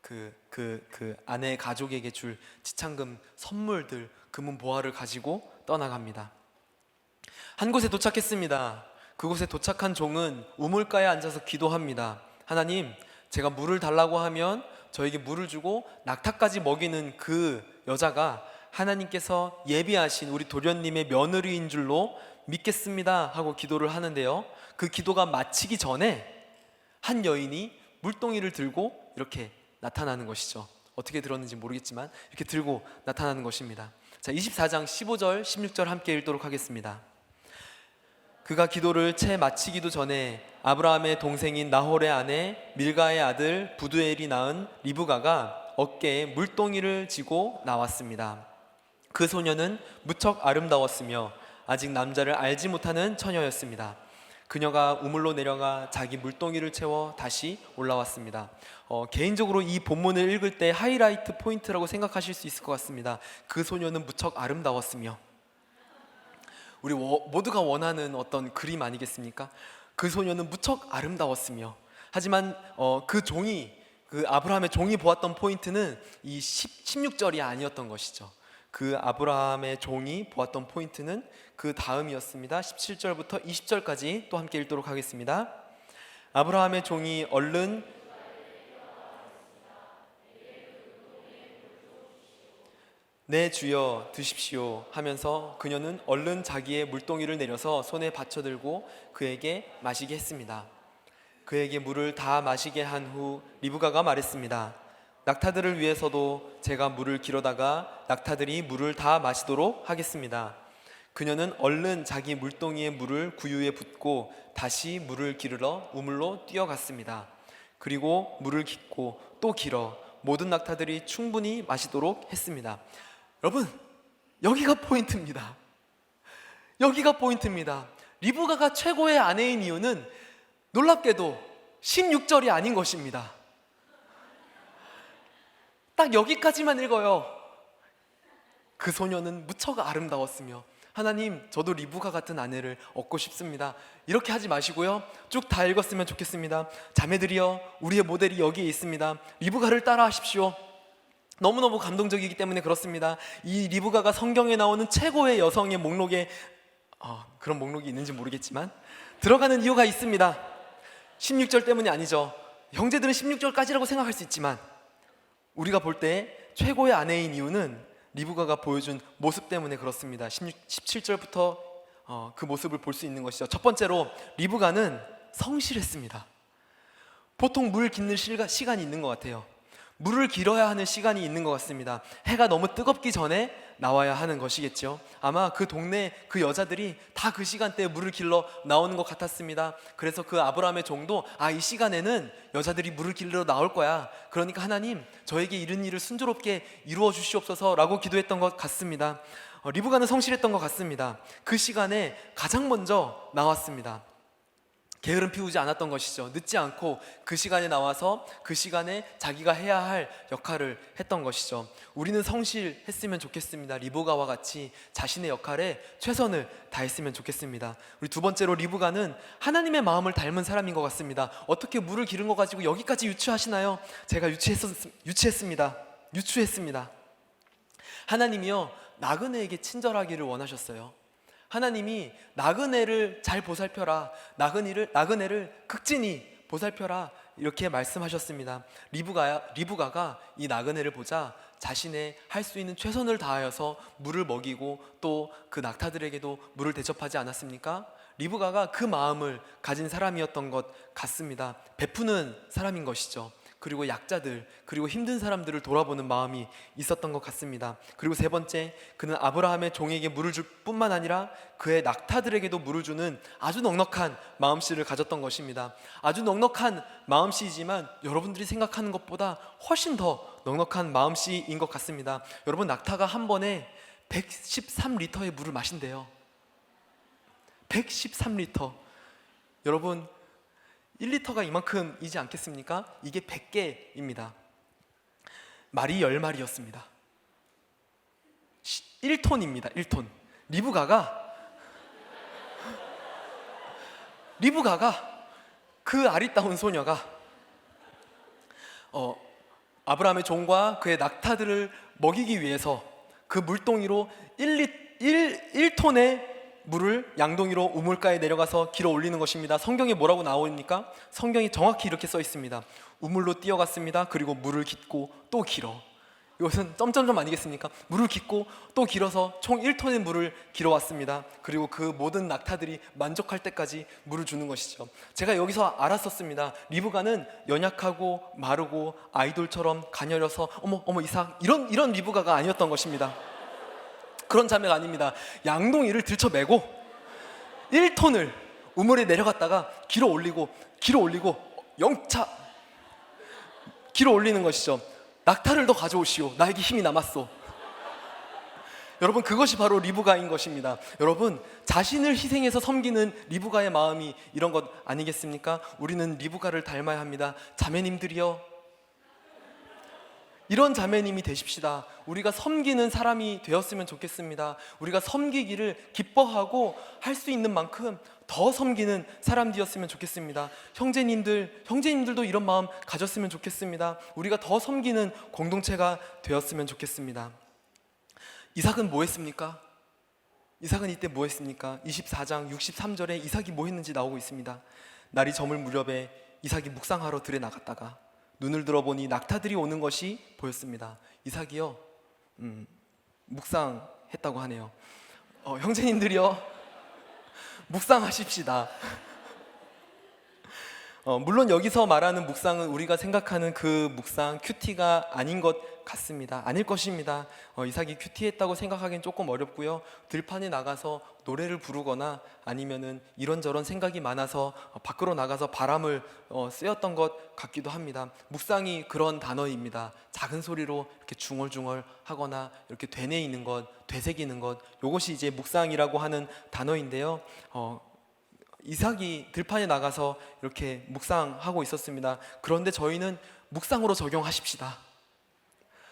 그 아내의 가족에게 줄 지창금, 선물들, 금은 보화를 가지고 떠나갑니다. 한 곳에 도착했습니다. 그곳에 도착한 종은 우물가에 앉아서 기도합니다. 하나님, 제가 물을 달라고 하면 저에게 물을 주고 낙타까지 먹이는 그 여자가 하나님께서 예비하신 우리 도련님의 며느리인 줄로 믿겠습니다 하고 기도를 하는데요, 그 기도가 마치기 전에 한 여인이 물동이를 들고 이렇게 나타나는 것이죠. 어떻게 들었는지 모르겠지만 이렇게 들고 나타나는 것입니다. 자, 24장 15절 16절 함께 읽도록 하겠습니다. 그가 기도를 채 마치기도 전에 아브라함의 동생인 나홀의 아내 밀가의 아들 부두엘이 낳은 리브가가 어깨에 물동이를 지고 나왔습니다. 그 소녀는 무척 아름다웠으며 아직 남자를 알지 못하는 처녀였습니다. 그녀가 우물로 내려가 자기 물동이를 채워 다시 올라왔습니다. 개인적으로 이 본문을 읽을 때 하이라이트 포인트라고 생각하실 수 있을 것 같습니다. 그 소녀는 무척 아름다웠으며. 우리 모두가 원하는 어떤 그림 아니겠습니까? 그 소녀는 무척 아름다웠으며. 하지만 그 아브라함의 종이 보았던 포인트는 이 16절이 아니었던 것이죠. 그 아브라함의 종이 보았던 포인트는 그 다음이었습니다. 17절부터 20절까지 또 함께 읽도록 하겠습니다. 아브라함의 종이 얼른 네 주여 드십시오 하면서 그녀는 얼른 자기의 물동이를 내려서 손에 받쳐들고 그에게 마시게 했습니다. 그에게 물을 다 마시게 한 후 리브가가 말했습니다. 낙타들을 위해서도 제가 물을 기르다가 낙타들이 물을 다 마시도록 하겠습니다. 그녀는 얼른 자기 물동이의 물을 구유에 붓고 다시 물을 기르러 우물로 뛰어갔습니다. 그리고 물을 깃고 또 길어 모든 낙타들이 충분히 마시도록 했습니다. 여러분, 여기가 포인트입니다. 여기가 포인트입니다. 리브가가 최고의 아내인 이유는 놀랍게도 16절이 아닌 것입니다. 딱 여기까지만 읽어요. 그 소녀는 무척 아름다웠으며. 하나님, 저도 리브가 같은 아내를 얻고 싶습니다. 이렇게 하지 마시고요, 쭉 다 읽었으면 좋겠습니다. 자매들이여, 우리의 모델이 여기에 있습니다. 리브가를 따라 하십시오. 너무너무 감동적이기 때문에 그렇습니다. 이 리브가가 성경에 나오는 최고의 여성의 목록에 그런 목록이 있는지 모르겠지만 들어가는 이유가 있습니다. 16절 때문이 아니죠. 형제들은 16절까지라고 생각할 수 있지만 우리가 볼 때 최고의 아내인 이유는 리브가가 보여준 모습 때문에 그렇습니다. 17절부터 그 모습을 볼 수 있는 것이죠. 첫 번째로 리브가는 성실했습니다. 보통 물 깃는 시간이 있는 것 같아요. 물을 길어야 하는 시간이 있는 것 같습니다. 해가 너무 뜨겁기 전에 나와야 하는 것이겠죠. 아마 그 동네 그 여자들이 다 그 시간대에 물을 길러 나오는 것 같았습니다. 그래서 그 아브라함의 종도 이 시간에는 여자들이 물을 길러 나올 거야. 그러니까 하나님, 저에게 이런 일을 순조롭게 이루어 주시옵소서 라고 기도했던 것 같습니다. 리브가는 성실했던 것 같습니다. 그 시간에 가장 먼저 나왔습니다. 게으름 피우지 않았던 것이죠. 늦지 않고 그 시간에 나와서 그 시간에 자기가 해야 할 역할을 했던 것이죠. 우리는 성실했으면 좋겠습니다. 리브가와 같이 자신의 역할에 최선을 다했으면 좋겠습니다. 우리 두 번째로, 리브가는 하나님의 마음을 닮은 사람인 것 같습니다. 어떻게 물을 기른 거 가지고 여기까지 유추하시나요? 제가 유추했습니다. 하나님이요, 나그네에게 친절하기를 원하셨어요. 하나님이 나그네를 잘 보살펴라, 나그네를 극진히 보살펴라, 이렇게 말씀하셨습니다. 리브가가 이 나그네를 보자 자신의 할 수 있는 최선을 다하여서 물을 먹이고 또 그 낙타들에게도 물을 대접하지 않았습니까? 리브가가 그 마음을 가진 사람이었던 것 같습니다. 베푸는 사람인 것이죠. 그리고 약자들, 그리고 힘든 사람들을 돌아보는 마음이 있었던 것 같습니다. 그리고 세 번째, 그는 아브라함의 종에게 물을 줄 뿐만 아니라 그의 낙타들에게도 물을 주는 아주 넉넉한 마음씨를 가졌던 것입니다. 아주 넉넉한 마음씨이지만 여러분들이 생각하는 것보다 훨씬 더 넉넉한 마음씨인 것 같습니다. 여러분, 낙타가 한 번에 113리터의 물을 마신대요. 113리터. 여러분, 1리터가 이만큼이지 않겠습니까? 이게 100개입니다. 말이 10마리였습니다. 1톤입니다. 1톤. 리브가가 리브가가, 그 아리따운 소녀가 아브라함의 종과 그의 낙타들을 먹이기 위해서 그 물동이로 1톤의 물을 양동이로 우물가에 내려가서 길어 올리는 것입니다. 성경에 뭐라고 나오니까 성경이 정확히 이렇게 써 있습니다. 우물로 뛰어갔습니다. 그리고 물을 깃고 또 길어. 이것은 점점점 아니겠습니까? 물을 깃고 또 길어서 총 1톤의 물을 길어왔습니다. 그리고 그 모든 낙타들이 만족할 때까지 물을 주는 것이죠. 제가 여기서 알았었습니다. 리브가는 연약하고 마르고 아이돌처럼 가녀려서 어머 이삭, 이런 리브가가 아니었던 것입니다. 그런 자매가 아닙니다. 양동이를 들쳐매고 1톤을 우물에 내려갔다가 길어 올리고 영차 길어 올리는 것이죠. 낙타를 더 가져오시오. 나에게 힘이 남았소. 여러분, 그것이 바로 리브가인 것입니다. 여러분, 자신을 희생해서 섬기는 리브가의 마음이 이런 것 아니겠습니까? 우리는 리브가를 닮아야 합니다. 자매님들이여, 이런 자매님이 되십시다. 우리가 섬기는 사람이 되었으면 좋겠습니다. 우리가 섬기기를 기뻐하고 할 수 있는 만큼 더 섬기는 사람 되었으면 좋겠습니다. 형제님들도 이런 마음 가졌으면 좋겠습니다. 우리가 더 섬기는 공동체가 되었으면 좋겠습니다. 이삭은 뭐 했습니까? 이삭은 이때 뭐 했습니까? 24장 63절에 이삭이 뭐 했는지 나오고 있습니다. 날이 저물 무렵에 이삭이 묵상하러 들에 나갔다가 눈을 들어보니 낙타들이 오는 것이 보였습니다. 이삭이요, 묵상했다고 하네요. 형제님들이요, 묵상하십시다. 물론 여기서 말하는 묵상은 우리가 생각하는 그 묵상, 큐티가 아닌 것 같습니다. 아닐 것입니다. 이삭이 큐티했다고 생각하기엔 조금 어렵고요. 들판에 나가서 노래를 부르거나 아니면은 이런저런 생각이 많아서 밖으로 나가서 바람을 쐬었던 것 같기도 합니다. 묵상이 그런 단어입니다. 작은 소리로 이렇게 중얼중얼 하거나 이렇게 되뇌이는 것, 되새기는 것, 이것이 이제 묵상이라고 하는 단어인데요. 이삭이 들판에 나가서 이렇게 묵상하고 있었습니다. 그런데 저희는 묵상으로 적용하십시다.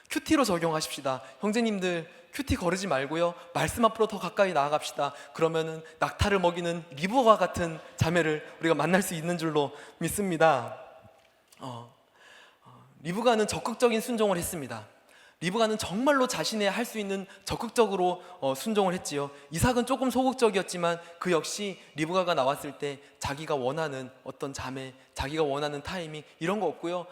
큐티로 적용하십시다. 형제님들, 큐티 거르지 말고요, 말씀 앞으로 더 가까이 나아갑시다. 그러면은 낙타를 먹이는 리브가 같은 자매를 우리가 만날 수 있는 줄로 믿습니다. 리브가는 적극적인 순종을 했습니다. 리브가는 정말로 자신의 할 수 있는 적극적으로 순종을 했지요. 이삭은 조금 소극적이었지만 그 역시 리브가가 나왔을 때 자기가 원하는 어떤 자매, 자기가 원하는 타이밍 이런 거 없고요.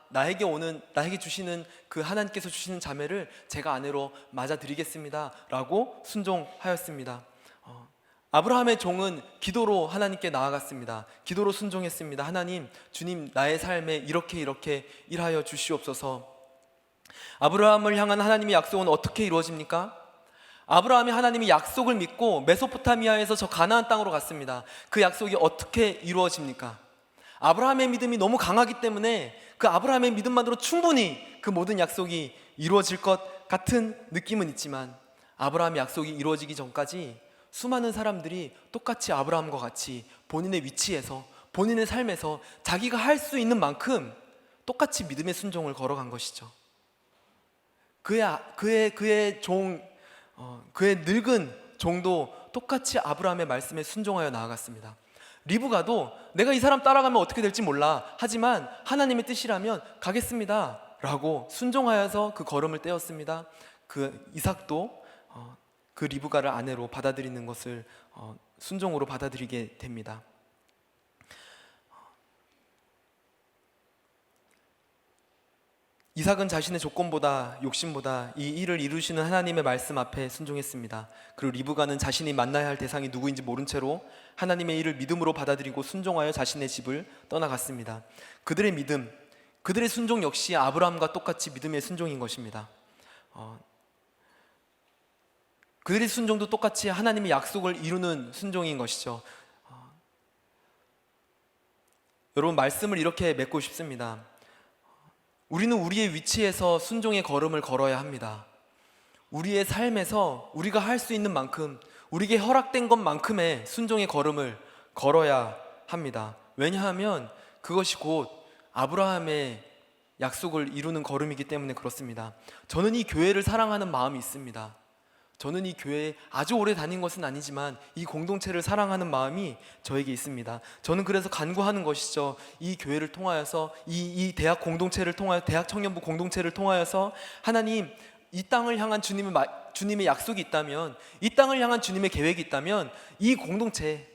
나에게 주시는 그 하나님께서 주시는 자매를 제가 아내로 맞아드리겠습니다 라고 순종하였습니다. 아브라함의 종은 기도로 하나님께 나아갔습니다. 기도로 순종했습니다. 하나님, 주님, 나의 삶에 이렇게 일하여 주시옵소서. 아브라함을 향한 하나님의 약속은 어떻게 이루어집니까? 아브라함이 하나님의 약속을 믿고 메소포타미아에서 저 가나안 땅으로 갔습니다. 그 약속이 어떻게 이루어집니까? 아브라함의 믿음이 너무 강하기 때문에 그 아브라함의 믿음만으로 충분히 그 모든 약속이 이루어질 것 같은 느낌은 있지만, 아브라함의 약속이 이루어지기 전까지 수많은 사람들이 똑같이 아브라함과 같이 본인의 위치에서, 본인의 삶에서 자기가 할 수 있는 만큼 똑같이 믿음의 순종을 걸어간 것이죠. 그의 늙은 종도 똑같이 아브라함의 말씀에 순종하여 나아갔습니다. 리브가도 내가 이 사람 따라가면 어떻게 될지 몰라, 하지만 하나님의 뜻이라면 가겠습니다 라고 순종하여서 그 걸음을 떼었습니다. 그 이삭도 그 리브가를 아내로 받아들이는 것을 순종으로 받아들이게 됩니다. 이삭은 자신의 조건보다, 욕심보다 이 일을 이루시는 하나님의 말씀 앞에 순종했습니다. 그리고 리브가는 자신이 만나야 할 대상이 누구인지 모른 채로 하나님의 일을 믿음으로 받아들이고 순종하여 자신의 집을 떠나갔습니다. 그들의 믿음, 그들의 순종 역시 아브라함과 똑같이 믿음의 순종인 것입니다. 그들의 순종도 똑같이 하나님의 약속을 이루는 순종인 것이죠. 여러분, 말씀을 이렇게 맺고 싶습니다. 우리는 우리의 위치에서 순종의 걸음을 걸어야 합니다. 우리의 삶에서 우리가 할 수 있는 만큼, 우리에게 허락된 것만큼의 순종의 걸음을 걸어야 합니다. 왜냐하면 그것이 곧 아브라함의 약속을 이루는 걸음이기 때문에 그렇습니다. 저는 이 교회를 사랑하는 마음이 있습니다. 저는 이 교회에 아주 오래 다닌 것은 아니지만 이 공동체를 사랑하는 마음이 저에게 있습니다. 저는 그래서 간구하는 것이죠. 이 교회를 통하여서 이 대학 공동체를 통하여 대학 청년부 공동체를 통하여서 하나님, 이 땅을 향한 주님의 약속이 있다면, 이 땅을 향한 주님의 계획이 있다면 이 공동체,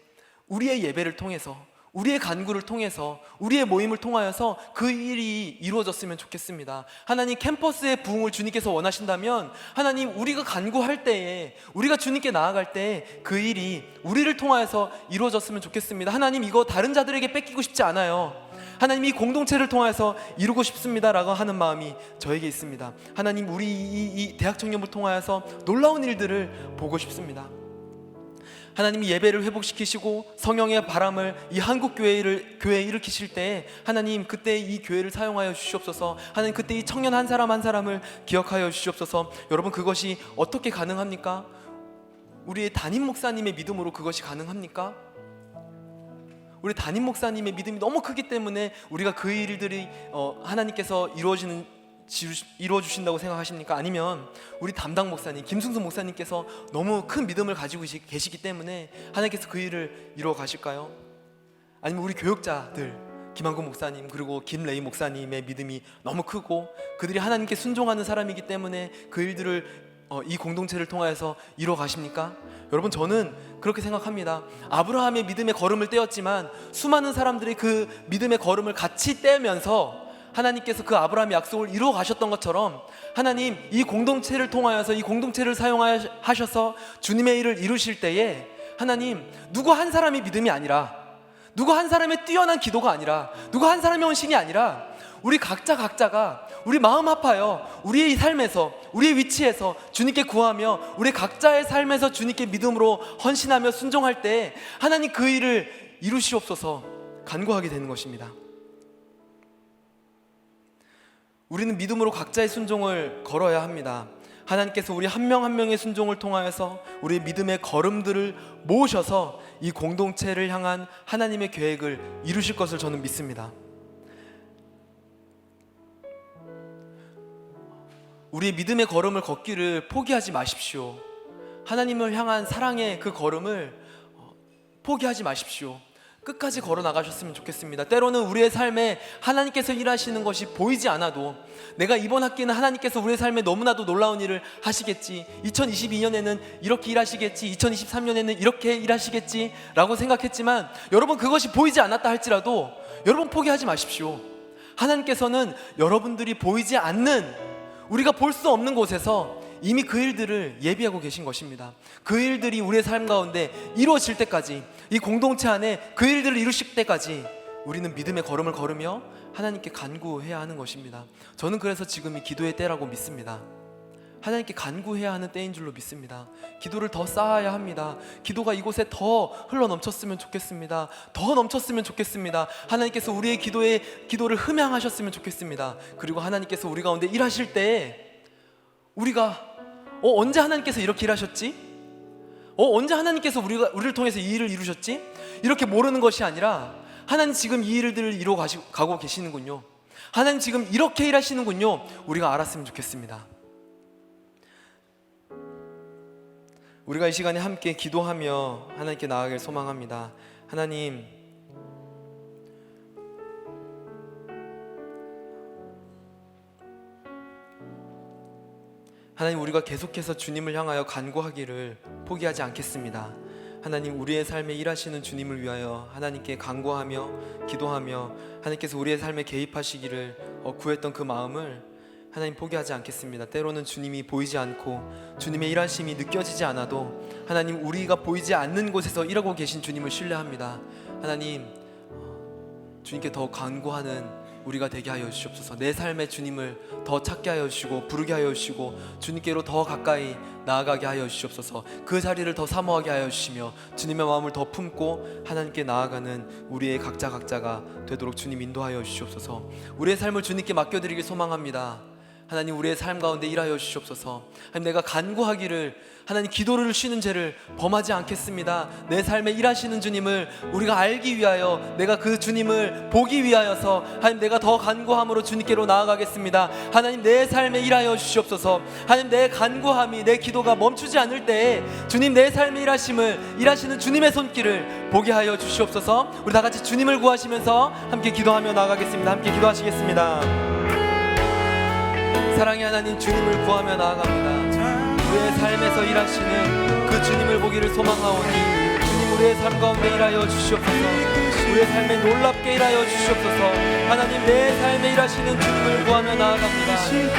우리의 예배를 통해서, 우리의 간구를 통해서, 우리의 모임을 통하여서 그 일이 이루어졌으면 좋겠습니다. 하나님, 캠퍼스의 부흥을 주님께서 원하신다면 하나님, 우리가 간구할 때에, 우리가 주님께 나아갈 때에 그 일이 우리를 통하여서 이루어졌으면 좋겠습니다. 하나님, 이거 다른 자들에게 뺏기고 싶지 않아요. 하나님, 이 공동체를 통해서 이루고 싶습니다라고 하는 마음이 저에게 있습니다. 하나님, 우리 이 대학 청년부를 통하여서 놀라운 일들을 보고 싶습니다. 하나님이 예배를 회복시키시고 성령의 바람을 이 한국 교회에 일으키실 때 하나님, 그때 이 교회를 사용하여 주시옵소서. 하나님, 그때 이 청년 한 사람 한 사람을 기억하여 주시옵소서. 여러분, 그것이 어떻게 가능합니까? 우리의 담임 목사님의 믿음으로 그것이 가능합니까? 우리 담임 목사님의 믿음이 너무 크기 때문에 우리가 그 일들이 하나님께서 이루어 주신다고 생각하십니까? 아니면 우리 담당 목사님 김승수 목사님께서 너무 큰 믿음을 가지고 계시기 때문에 하나님께서 그 일을 이루어 가실까요? 아니면 우리 교역자들 김한국 목사님 그리고 김레이 목사님의 믿음이 너무 크고 그들이 하나님께 순종하는 사람이기 때문에 그 일들을 이 공동체를 통하여서 이루어 가십니까? 여러분, 저는 그렇게 생각합니다. 아브라함의 믿음의 걸음을 떼었지만 수많은 사람들이 그 믿음의 걸음을 같이 떼면서 하나님께서 그 아브라함의 약속을 이루어 가셨던 것처럼 하나님, 이 공동체를 통하여서, 이 공동체를 사용하셔서 주님의 일을 이루실 때에 하나님, 누구 한 사람의 믿음이 아니라, 누구 한 사람의 뛰어난 기도가 아니라, 누구 한 사람의 헌신이 아니라 우리 각자가 우리 마음 아파요, 우리의 삶에서, 우리의 위치에서 주님께 구하며 우리 각자의 삶에서 주님께 믿음으로 헌신하며 순종할 때 하나님, 그 일을 이루시옵소서 간구하게 되는 것입니다. 우리는 믿음으로 각자의 순종을 걸어야 합니다. 하나님께서 우리 한 명 한 명의 순종을 통하여서 우리의 믿음의 걸음들을 모으셔서 이 공동체를 향한 하나님의 계획을 이루실 것을 저는 믿습니다. 우리의 믿음의 걸음을 걷기를 포기하지 마십시오. 하나님을 향한 사랑의 그 걸음을 포기하지 마십시오. 끝까지 걸어 나가셨으면 좋겠습니다. 때로는 우리의 삶에 하나님께서 일하시는 것이 보이지 않아도, 내가 이번 학기는 하나님께서 우리의 삶에 너무나도 놀라운 일을 하시겠지, 2022년에는 이렇게 일하시겠지, 2023년에는 이렇게 일하시겠지 라고 생각했지만, 여러분, 그것이 보이지 않았다 할지라도 여러분, 포기하지 마십시오. 하나님께서는 여러분들이 보이지 않는, 우리가 볼 수 없는 곳에서 이미 그 일들을 예비하고 계신 것입니다. 그 일들이 우리의 삶 가운데 이루어질 때까지, 이 공동체 안에 그 일들을 이루실 때까지 우리는 믿음의 걸음을 걸으며 하나님께 간구해야 하는 것입니다. 저는 그래서 지금이 기도의 때라고 믿습니다. 하나님께 간구해야 하는 때인 줄로 믿습니다. 기도를 더 쌓아야 합니다. 기도가 이곳에 더 흘러넘쳤으면 좋겠습니다. 더 넘쳤으면 좋겠습니다. 하나님께서 우리의 기도를 흠양하셨으면 좋겠습니다. 그리고 하나님께서 우리 가운데 일하실 때 우리가 언제 하나님께서 이렇게 일하셨지? 언제 하나님께서 우리를 통해서 이 일을 이루셨지? 이렇게 모르는 것이 아니라 하나님, 지금 이 일들을 이루어 가고 계시는군요. 하나님, 지금 이렇게 일하시는군요. 우리가 알았으면 좋겠습니다. 우리가 이 시간에 함께 기도하며 하나님께 나아가길 소망합니다. 하나님, 우리가 계속해서 주님을 향하여 간구하기를 포기하지 않겠습니다. 하나님, 우리의 삶에 일하시는 주님을 위하여 하나님께 간구하며 기도하며 하나님께서 우리의 삶에 개입하시기를 구했던 그 마음을 하나님, 포기하지 않겠습니다. 때로는 주님이 보이지 않고 주님의 일하심이 느껴지지 않아도 하나님, 우리가 보이지 않는 곳에서 일하고 계신 주님을 신뢰합니다. 하나님, 주님께 더 간구하는 우리가 되게 하여 주시옵소서. 내 삶의 주님을 더 찾게 하여 주시고 부르게 하여 주시고 주님께로 더 가까이 나아가게 하여 주시옵소서. 그 자리를 더 사모하게 하여 주시며 주님의 마음을 더 품고 하나님께 나아가는 우리의 각자가 되도록 주님 인도하여 주시옵소서. 우리의 삶을 주님께 맡겨드리길 소망합니다. 하나님 우리의 삶 가운데 일하여 주시옵소서. 하나님 내가 간구하기를 하나님 기도를 쉬는 죄를 범하지 않겠습니다. 내 삶에 일하시는 주님을 우리가 알기 위하여 내가 그 주님을 보기 위하여서 하나님 내가 더 간구함으로 주님께로 나아가겠습니다. 하나님 내 삶에 일하여 주시옵소서. 하나님 내 간구함이 내 기도가 멈추지 않을 때에 주님 내 삶에 일하시는 주님의 손길을 보게 하여 주시옵소서. 우리 다 같이 주님을 구하시면서 함께 기도하며 나아가겠습니다. 함께 기도하시겠습니다. 사랑의 하나님 주님을 구하며 나아갑니다. 우리의 삶에서 일하시는 그 주님을 보기를 소망하오니 주님 우리의 삶 가운데 일하여 주시옵소서. 우리의 삶에 놀랍게 일하여 주시옵소서. 하나님 내 삶에 일하시는 주님을 구하며 나아갑니다.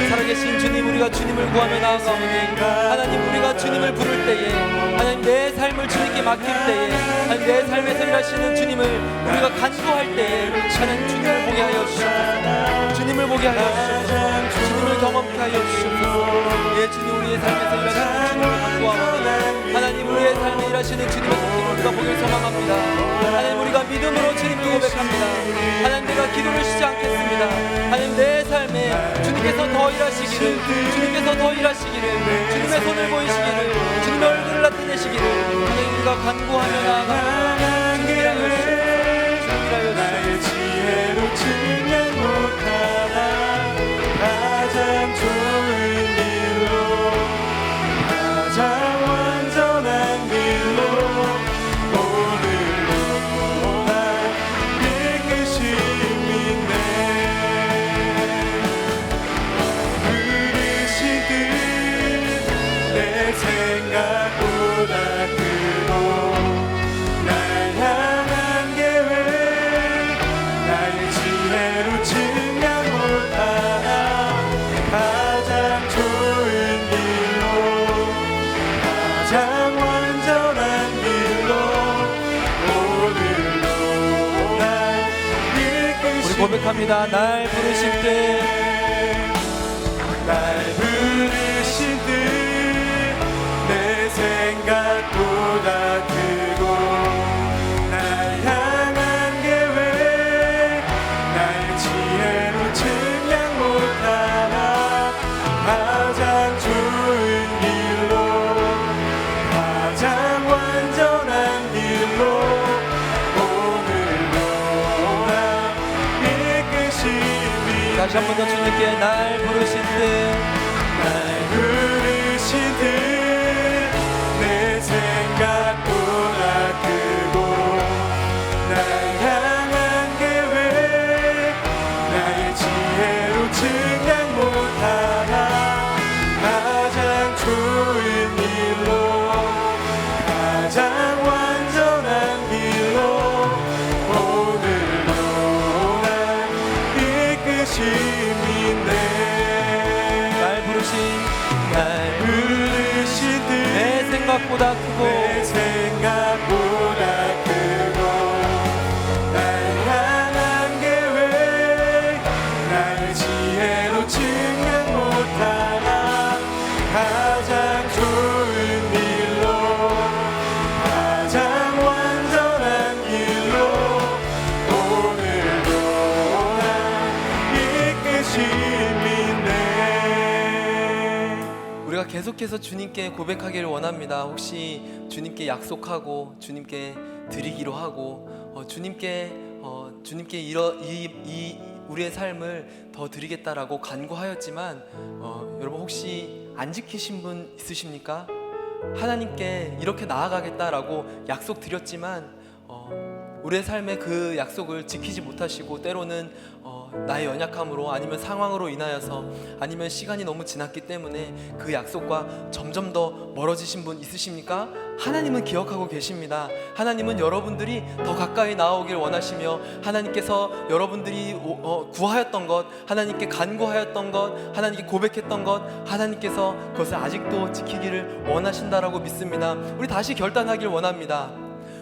살아계신 주님 우리가 주님을 구하며 나아가오니 하나님 우리가 주님을 부를 때에 하나님 내 삶을 주님께 맡길 때에 하나님 내 삶에서 일하시는 주님을 우리가 간구할 때에 하나님 주님을 보게 하여 주시옵소서. 주님을 보게 하여 주시옵소서. 주님을 경험케 하여 주시옵소서. 예 주님 우리의 삶에서 일하시는 주님을 간구하오니 하나님 우리의 삶에 일하시는 주님의 손길을 우리가 보길 소망합니다. 하나님 우리가 믿음으로 주님을 고백합니다. 하나님 내가 기도를 쉬지 않겠습니다. 하나님 내 삶에 주님께서 더 일하시기를 주님께서 더 일하시기를 주님의 손을 보이시기를 주님의 얼굴을 나타내시기를 하나님 우리가 간구하며 나아갑니다. 주님이라여 주시옵소서. 주님이라여 주시옵소서. 지혜로 증명 못하나 가장 좋은 길로 가장 완전한 길로 오늘로 날 깨끗이 믿네. 부르시듯 내 생각보다 크고 날 향한 계획 나의 지혜로 증명 못하나 가장 좋은 길로 가장 완전한 길로 오늘로 날 깨끗이 우리 고백합니다. 날 부르실 때 날 부르신 듯내 생각보다 크고 날 향한 계획 나의 지혜로 증명 못하나 가장 좋은 길로 가장 완전한 길로 오늘로 날 깨끗이 믿네. 다시 한 번 더 주님께 날 부르신 날 부르신 듯내 생각보다 크고 날 향한 계획 나의 지혜로 증명 못하나 가장 좋은 길로 가장 완전한 길로 오늘로 날 깨끗이 믿네. 날 부르신 내 생각보다 크고 내 생각보다 크고 날 향한 계획 나의 지혜로 증명 못하나 가장 좋은 길로 가장 완전한 길로 오늘도 날 깨끗이 믿네. 우리가 계속해서 주님께 고백하기를 원합니다. 혹시 주님께 약속하고 주님께 드리기로 하고 주님께 우리의 삶을 더 드리겠다라고 간구하였지만 여러분 혹시 안 지키신 분 있으십니까? 하나님께 이렇게 나아가겠다라고 약속 드렸지만 우리의 삶의 그 약속을 지키지 못하시고 때로는 나의 연약함으로 아니면 상황으로 인하여서 아니면 시간이 너무 지났기 때문에 그 약속과 점점 더 멀어지신 분 있으십니까? 하나님은 기억하고 계십니다. 하나님은 여러분들이 더 가까이 나오길 원하시며 하나님께서 여러분들이 구하였던 것, 하나님께 간구하였던 것, 하나님께 고백했던 것, 하나님께서 그것을 아직도 지키기를 원하신다라고 믿습니다. 우리 다시 결단하길 원합니다.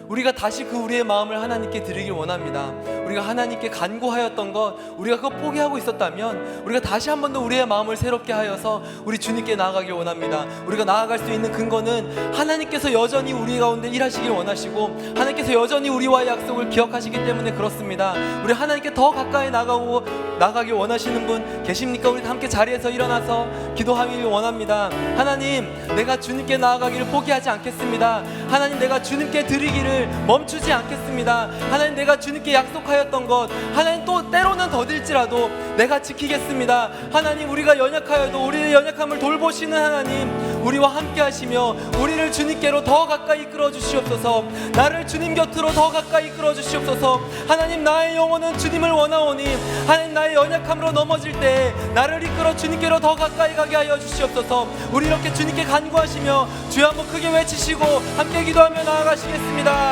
우리가 다시 그 우리의 마음을 하나님께 드리길 원합니다. 우리가 하나님께 간구하였던 것, 우리가 그거 포기하고 있었다면 우리가 다시 한 번 더 우리의 마음을 새롭게 하여서 우리 주님께 나아가길 원합니다. 우리가 나아갈 수 있는 근거는 하나님께서 여전히 우리 가운데 일하시길 원하시고 하나님께서 여전히 우리와의 약속을 기억하시기 때문에 그렇습니다. 우리 하나님께 더 가까이 나가길 원하시는 분 계십니까? 우리 함께 자리에서 일어나서 기도하길 원합니다. 하나님, 내가 주님께 나아가기를 포기하지 않겠습니다. 하나님, 내가 주님께 드리기를 멈추지 않겠습니다. 하나님, 내가 주님께 약속하였던 것, 하나님 또 때로는 더딜지라도 내가 지키겠습니다. 하나님, 우리가 연약하여도 우리의 연약함을 돌보시는 하나님, 우리와 함께 하시며 우리를 주님께로 더 가까이 이끌어 주시옵소서. 나를 주님 곁으로 더 가까이 이끌어 주시옵소서. 하나님, 나의 영혼은 주님을 원하오니 하나님, 나의 연약함으로 넘어질 때 나를 이끌어 주님께로 더 가까이 가게 하여 주시옵소서. 우리 이렇게 주님께 간구하시며 주여 한번 크게 외치시고 함께 기도하며 나아가시겠습니다.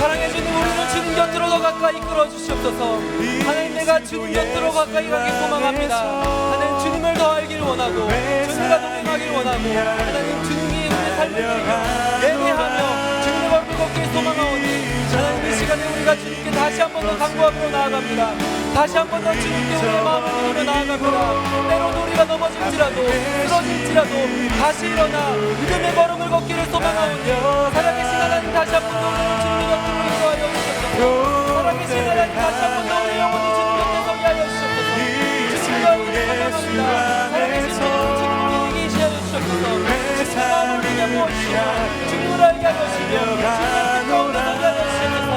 사랑해 주님, 우리를 주님 곁으로 더 가까이 이끌어 주시옵소서. 하나님, 내가 주님 곁으로 가까이 가길 소망합니다. 하나님, 주님을 더 알기를 원하고 주님과 동행하기를 원하고 하나님, 주님이 우리의 삶을 예배하며 주님의 얼굴 걷기를 소망하오니 하나님, 이 시간에 우리가 주님께 다시 한 번 더 간구하며 나아갑니다. 다시 한 번 더 주님께 우리의 마음을 드리며 나아갑니다. 때로는 우리가 넘어질지라도 쓰러질지라도 다시 일어나 믿음의 걸음을 걷기를 소망하오니 살아계신 하나님, 다시 한 번 더 우리를 주님의 곁으로 인도하여 주옵소서. 살아계신 하나님, 다시 한 번 더 우리 영혼이 주님 곁에 서게 하여 주옵소서. 주님과 우리를 소망합니다. 살아계신 주님, 주님을 이기게 하여 주옵소서. 주님의 마음을 우리가 모으시며 주님을 알게 하시며 주님의 가운데 서게 하여 주옵소서.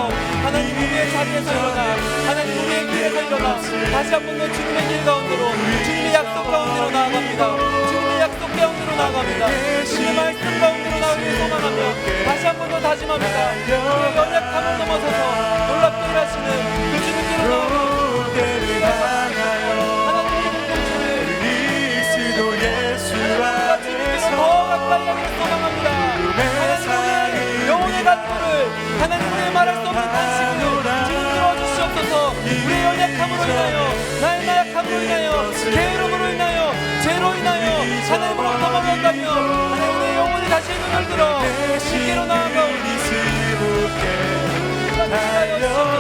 하나님, 우리의 자리에서 일어나 하나님, 우리의 길에서 일어나 다시 한 번 더 주님의 길 가운데로, 주님의 약속 가운데로 나아갑니다. 주님의 약속 가운데로 나아갑니다. 주님의 말씀 가운데로 나아가길 소망하며 다시 한 번 더 다짐합니다. 우리의 연약함을 넘어서서 놀랍게 일하시는 그 주님께로 나아갑니다. 하나님의 공동체를 우리가 주님께로 더 가까이 하기를 소망합니다. 하나님, 우리의 영혼의 간구를 하나님, 우리의 말할 수 없는 간식을 주님 들어주시옵소서. 우리의 연약함으로 인하여, 나의 나약함으로 인하여, 게으름으로 인하여, 죄로 인하여 하나님으로부터 넘어간다며 하나님, 우리의 영혼이 다시 눈을 들어 주님께로 나아가오니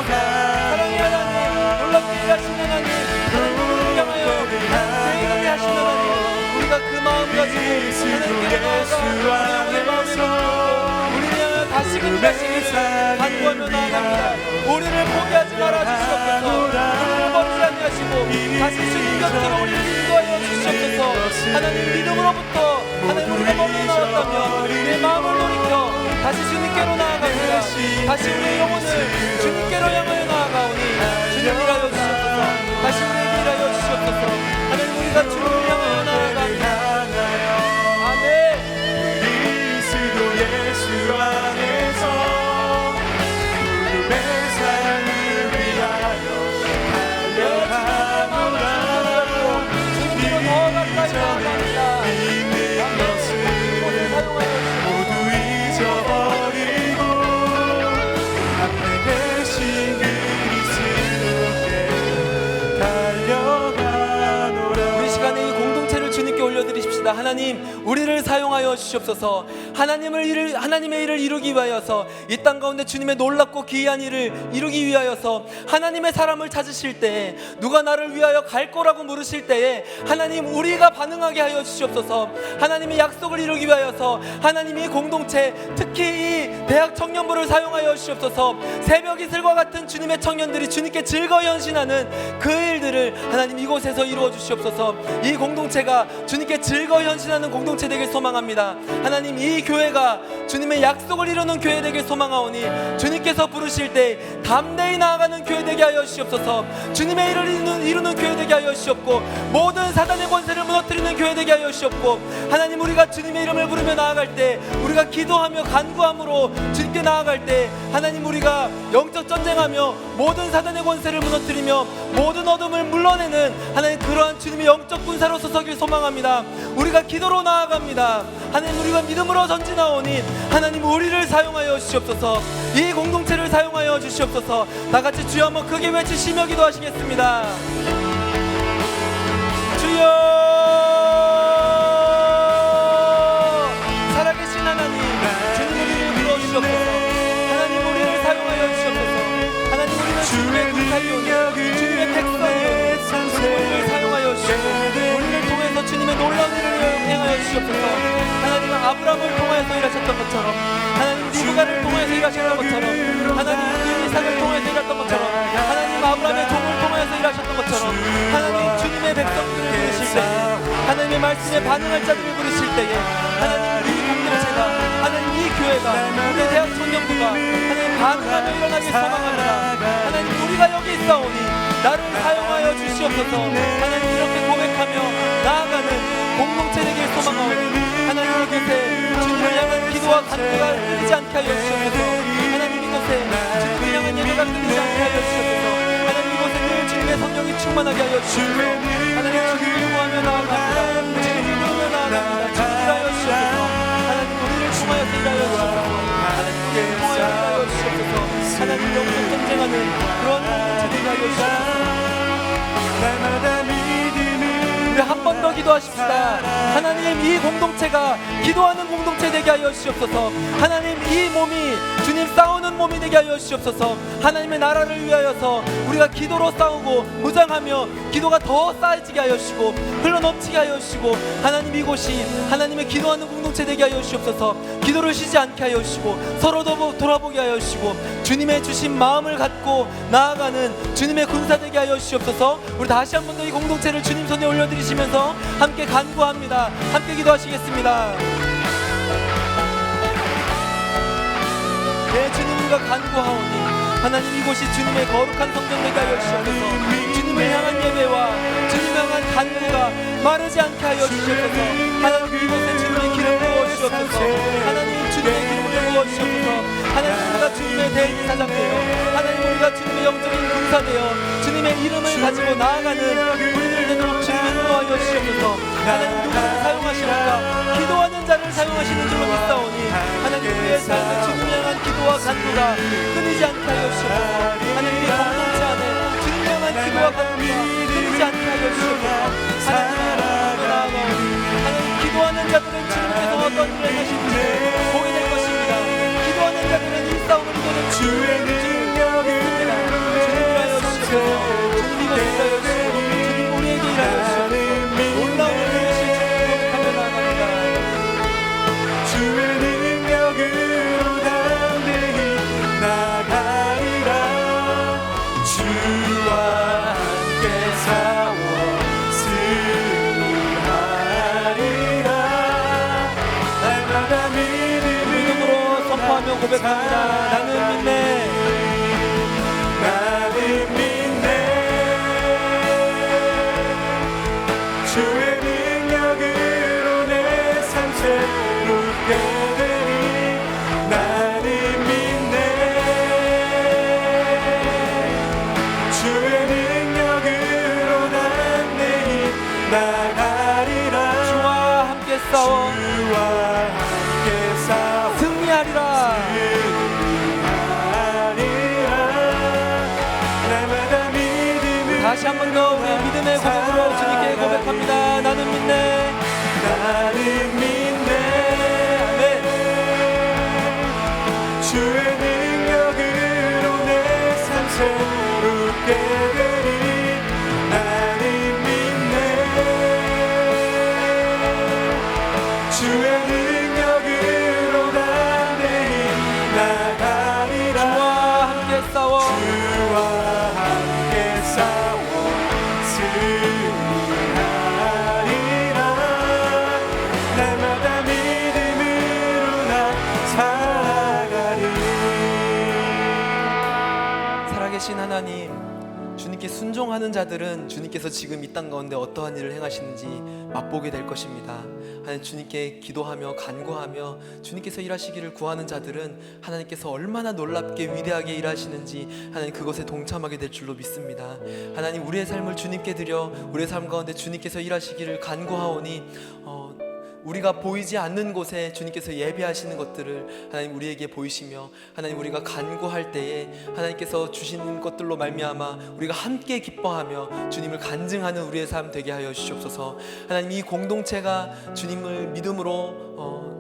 사랑의 하나님, 놀랍게 일하신 하나님, 하나님을 향하여 대인하게 하신 하나님, 우리가 그 마음 가지고 하나님께로 나아가 우리의 마음을 놓고 우리를 향하여 다시금 일하시기를 간구하며 나아갑니다. 우리를 포기하지 말아 주시옵소서. 우리를 버리지 아니하시고 다시 주님 곁으로 우리를 인도하여 주시옵소서. 하나님, 믿음으로부터 하나님, 우리가 멀리 나왔다면 우리의 마음을 돌이켜 다시 주님께로 나아갑니다. 다시 우리의 영혼을 주님께로 향하여 나아가오니 주님 일하여 주시옵소서. 다시 우리에게 일하여 주시옵소서. 하나님, 우리가 주님을 향하여 나아갑니다. 아멘. 그리스도 예수 안에서 구름의 삶을 위하여 달려가노라. 주님께로 더 가까이 나아갑니다. 있는 것을 모두 잊어버리고 앞에 계신 그리스도께 달려가노라. 우리 시간에 이 공동체를 주님께 올려드리십시다. 하나님, 우리를 사용하여 주시옵소서. 하나님의 일을 이루기 위하여서, 이 땅 가운데 주님의 놀랍고 기이한 일을 이루기 위하여서 하나님의 사람을 찾으실 때에, 누가 나를 위하여 갈 거라고 물으실 때에 하나님, 우리가 반응하게 하여 주시옵소서. 하나님의 약속을 이루기 위하여서 하나님이 공동체, 특히 이 대학 청년부를 사용하여 주시옵소서. 새벽 이슬과 같은 주님의 청년들이 주님께 즐거이 헌신하는 그 일들을 하나님, 이곳에서 이루어 주시옵소서. 이 공동체가 주님께 즐거이 헌신하는 공동체 되길 소망합니다. 하나님, 이 교회가 주님의 약속을 이루는 교회 되길 소망하오니 주님께서 부르실 때 담대히 나아가는 교회 되게 하여 주시옵소서. 주님의 일을 이루는 교회 되게 하여 주시옵고 모든 사단의 권세를 무너뜨리는 교회 되게 하여 주시옵고 하나님, 우리가 주님의 이름을 부르며 나아갈 때, 우리가 기도하며 간구함으로 주님께 나아갈 때 하나님, 우리가 영적 전쟁하며 모든 사단의 권세를 무너뜨리며 모든 어둠을 물러내는 하나님, 그러한 주님의 영적 군사로 서길 소망합니다. 우리가 기도로 나아갑니다. 하나님, 우리가 믿음으로 전진하오니 하나님, 우리를 사용하여 주시옵소서. 이 공동체를 사용하여 주시옵소서. 다같이 주여 한번 크게 외치시며 기도하시겠습니다. 주여, 살아계신 하나님, 주님 우리를 불러주시옵소서. 아브라함을 통하여서 일하셨던 것처럼, 하나님 리브가를 통하여서 일하셨던 것처럼, 하나님 이삭을 통하여서 일하셨던 것처럼, 하나님 아브라함의 종을 통하여서 일하셨던 것처럼, 하나님 주님의 백성들을 부르실 때에, 하나님의 말씀에 반응할 자들을 부르실 때에, 하나님 이 공동체가, 하나님 이 교회가, 우리 대학 청년부가 하나님 반응하며 일어나길 소망합니다. 하나님 우리가 여기 있사오니 나를 사용하여 주시옵소서. 하나님 이렇게 고백하며 나아가는 공동체 되길 소망하오니, 하나님 이곳에 주님을 향한 기도와 간구가 끊이지 않게 하여 주시옵소서. 하나님 이곳에 주님을 향한 예배가 끊이지 않게 하여 주시옵소서. 하나님 이곳에 늘 주님의 성령이 충만하게 하여 주시옵소서. 하나님 주님을 구하며 나아갑니다. 주님을 구하며 나아갑니다. 주님을 하여 주시옵소서. 하나님 우리를 통하여서 일하여 주시옵소서. 하나님 우리를 통하여서 일하여 주시옵소서. 하나님 영적 전쟁하는 그런 공동체 되게 하여 주시옵소서. 날마다 믿음을 우리 한 번 더 기도하십시다. 하나님 이 공동체가 기도하는 공동체 되게 하여 주시옵소서. 하나님 이 몸이 주님 싸우는 몸이 되게 하여 주시옵소서. 하나님의 나라를 위하여서 우리가 기도로 싸우고 무장하며 기도가 더 쌓여지게 하여 주시고 흘러넘치게 하여 주시고, 하나님 이곳이 하나님의 기도하는 공동체 되게 하여 주시옵소서. 기도를 쉬지 않게 하여 주시고 서로 돌아보게 하여 주시고 주님의 주신 마음을 갖고 나아가는 주님의 군사 되게 하여 주시옵소서. 우리 다시 한 번 더 이 공동체를 주님 손에 올려드리시면서 함께 간구합니다. 함께 기도하시겠습니다. 네, 주님 우리가 간구하오니 하나님 이곳이 주님의 거룩한 성전 되게 하여 주시옵소서. 주님을 향한 예배와 주님을 향한 간구가 마르지 않게 하여 주시옵소서. 하나님 이곳에 주님의 기름 부어 주시옵소서. 하나님 주님의 기름 부어 주시옵소서. 하나님 우리가 주님의 대제사장 되어, 하나님 우리가 주님의 영적인 군사 되어 주님의 이름을 가지고 나아가는 우리들 되도록 주님 인도하여 주시옵소서. 하나님 누구를 사용하시는가? 기도하는 자를 사용하시는 줄로 믿사오니 하나님 우리의 삶에 주님 향한 기도와 간구가 끊이지 않게 하여 주시옵소서. 하나님 이 공동체 안에 주님 향한 기도와 간구가 끊이지 않게 하여 주시옵소서. 하나님 우리가 나아가오니 하나님 기도하는 자들은 주님께서 어떤 일을 하시는지 보게 될 것입니다. 기도하는 자들은 이 싸움을 이겨낼 주의 능력을 주님 하여 주시옵소서. 주님 이것을 일하여 주시고 주님 우리에게 일하여 주시옵소서. 놀라운 일을 하실 주님 고백하며 나아갑니다. 주의 능력으로 담대히 나가리라. 주와 함께 싸워 승리하리라. 날마다 믿음으로 선포하며 고백합니다. 나는 믿네. 나는 믿네. 주의 능력으로 내 삶 새롭게 되리. 나는 믿네. 주의 능력으로 담대히 나가리라. 주와 함께 싸워 주와 함께 싸워 승리하리라. 날마다 믿음을 다시 한 번 더 우리 믿음의 고백으로 주님께 고백합니다. 나는 믿네. 나는 믿네. 주의 능력으로 내 삶 새롭게 되리. 나는 믿네. 주의 능력으로 담대히 나가리라. 주와 함께 싸워 주와 함께 싸워 승리하리라. 날마다 믿음으로 나 살아가리. 살아계신 하나님, 주님께 순종하는 자들은 주님께서 지금 이 땅 가운데 어떠한 일을 행하시는지 맛보게 될 것입니다. 하나님 주님께 기도하며 간구하며 주님께서 일하시기를 구하는 자들은 하나님께서 얼마나 놀랍게 위대하게 일하시는지 하나님 그것에 동참하게 될 줄로 믿습니다. 하나님 우리의 삶을 주님께 드려 우리의 삶 가운데 주님께서 일하시기를 간구하오니 우리가 보이지 않는 곳에 주님께서 예배하시는 것들을 하나님 우리에게 보이시며, 하나님 우리가 간구할 때에 하나님께서 주시는 것들로 말미암아 우리가 함께 기뻐하며 주님을 간증하는 우리의 삶 되게 하여 주시옵소서. 하나님 이 공동체가 주님을 믿음으로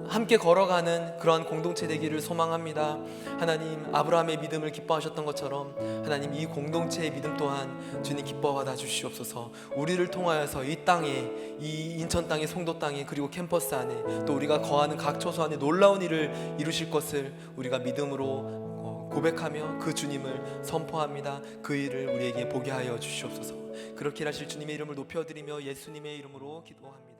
함께 걸어가는 그러한 공동체 되기를 소망합니다. 하나님, 아브라함의 믿음을 기뻐하셨던 것처럼 하나님, 이 공동체의 믿음 또한 주님 기뻐받아 주시옵소서. 우리를 통하여서 이 땅에, 이 인천 땅에, 송도 땅에, 그리고 캠퍼스 안에, 또 우리가 거하는 각 처소 안에 놀라운 일을 이루실 것을 우리가 믿음으로 고백하며 그 주님을 선포합니다. 그 일을 우리에게 보게 하여 주시옵소서. 그렇게 하실 주님의 이름을 높여드리며 예수님의 이름으로 기도합니다.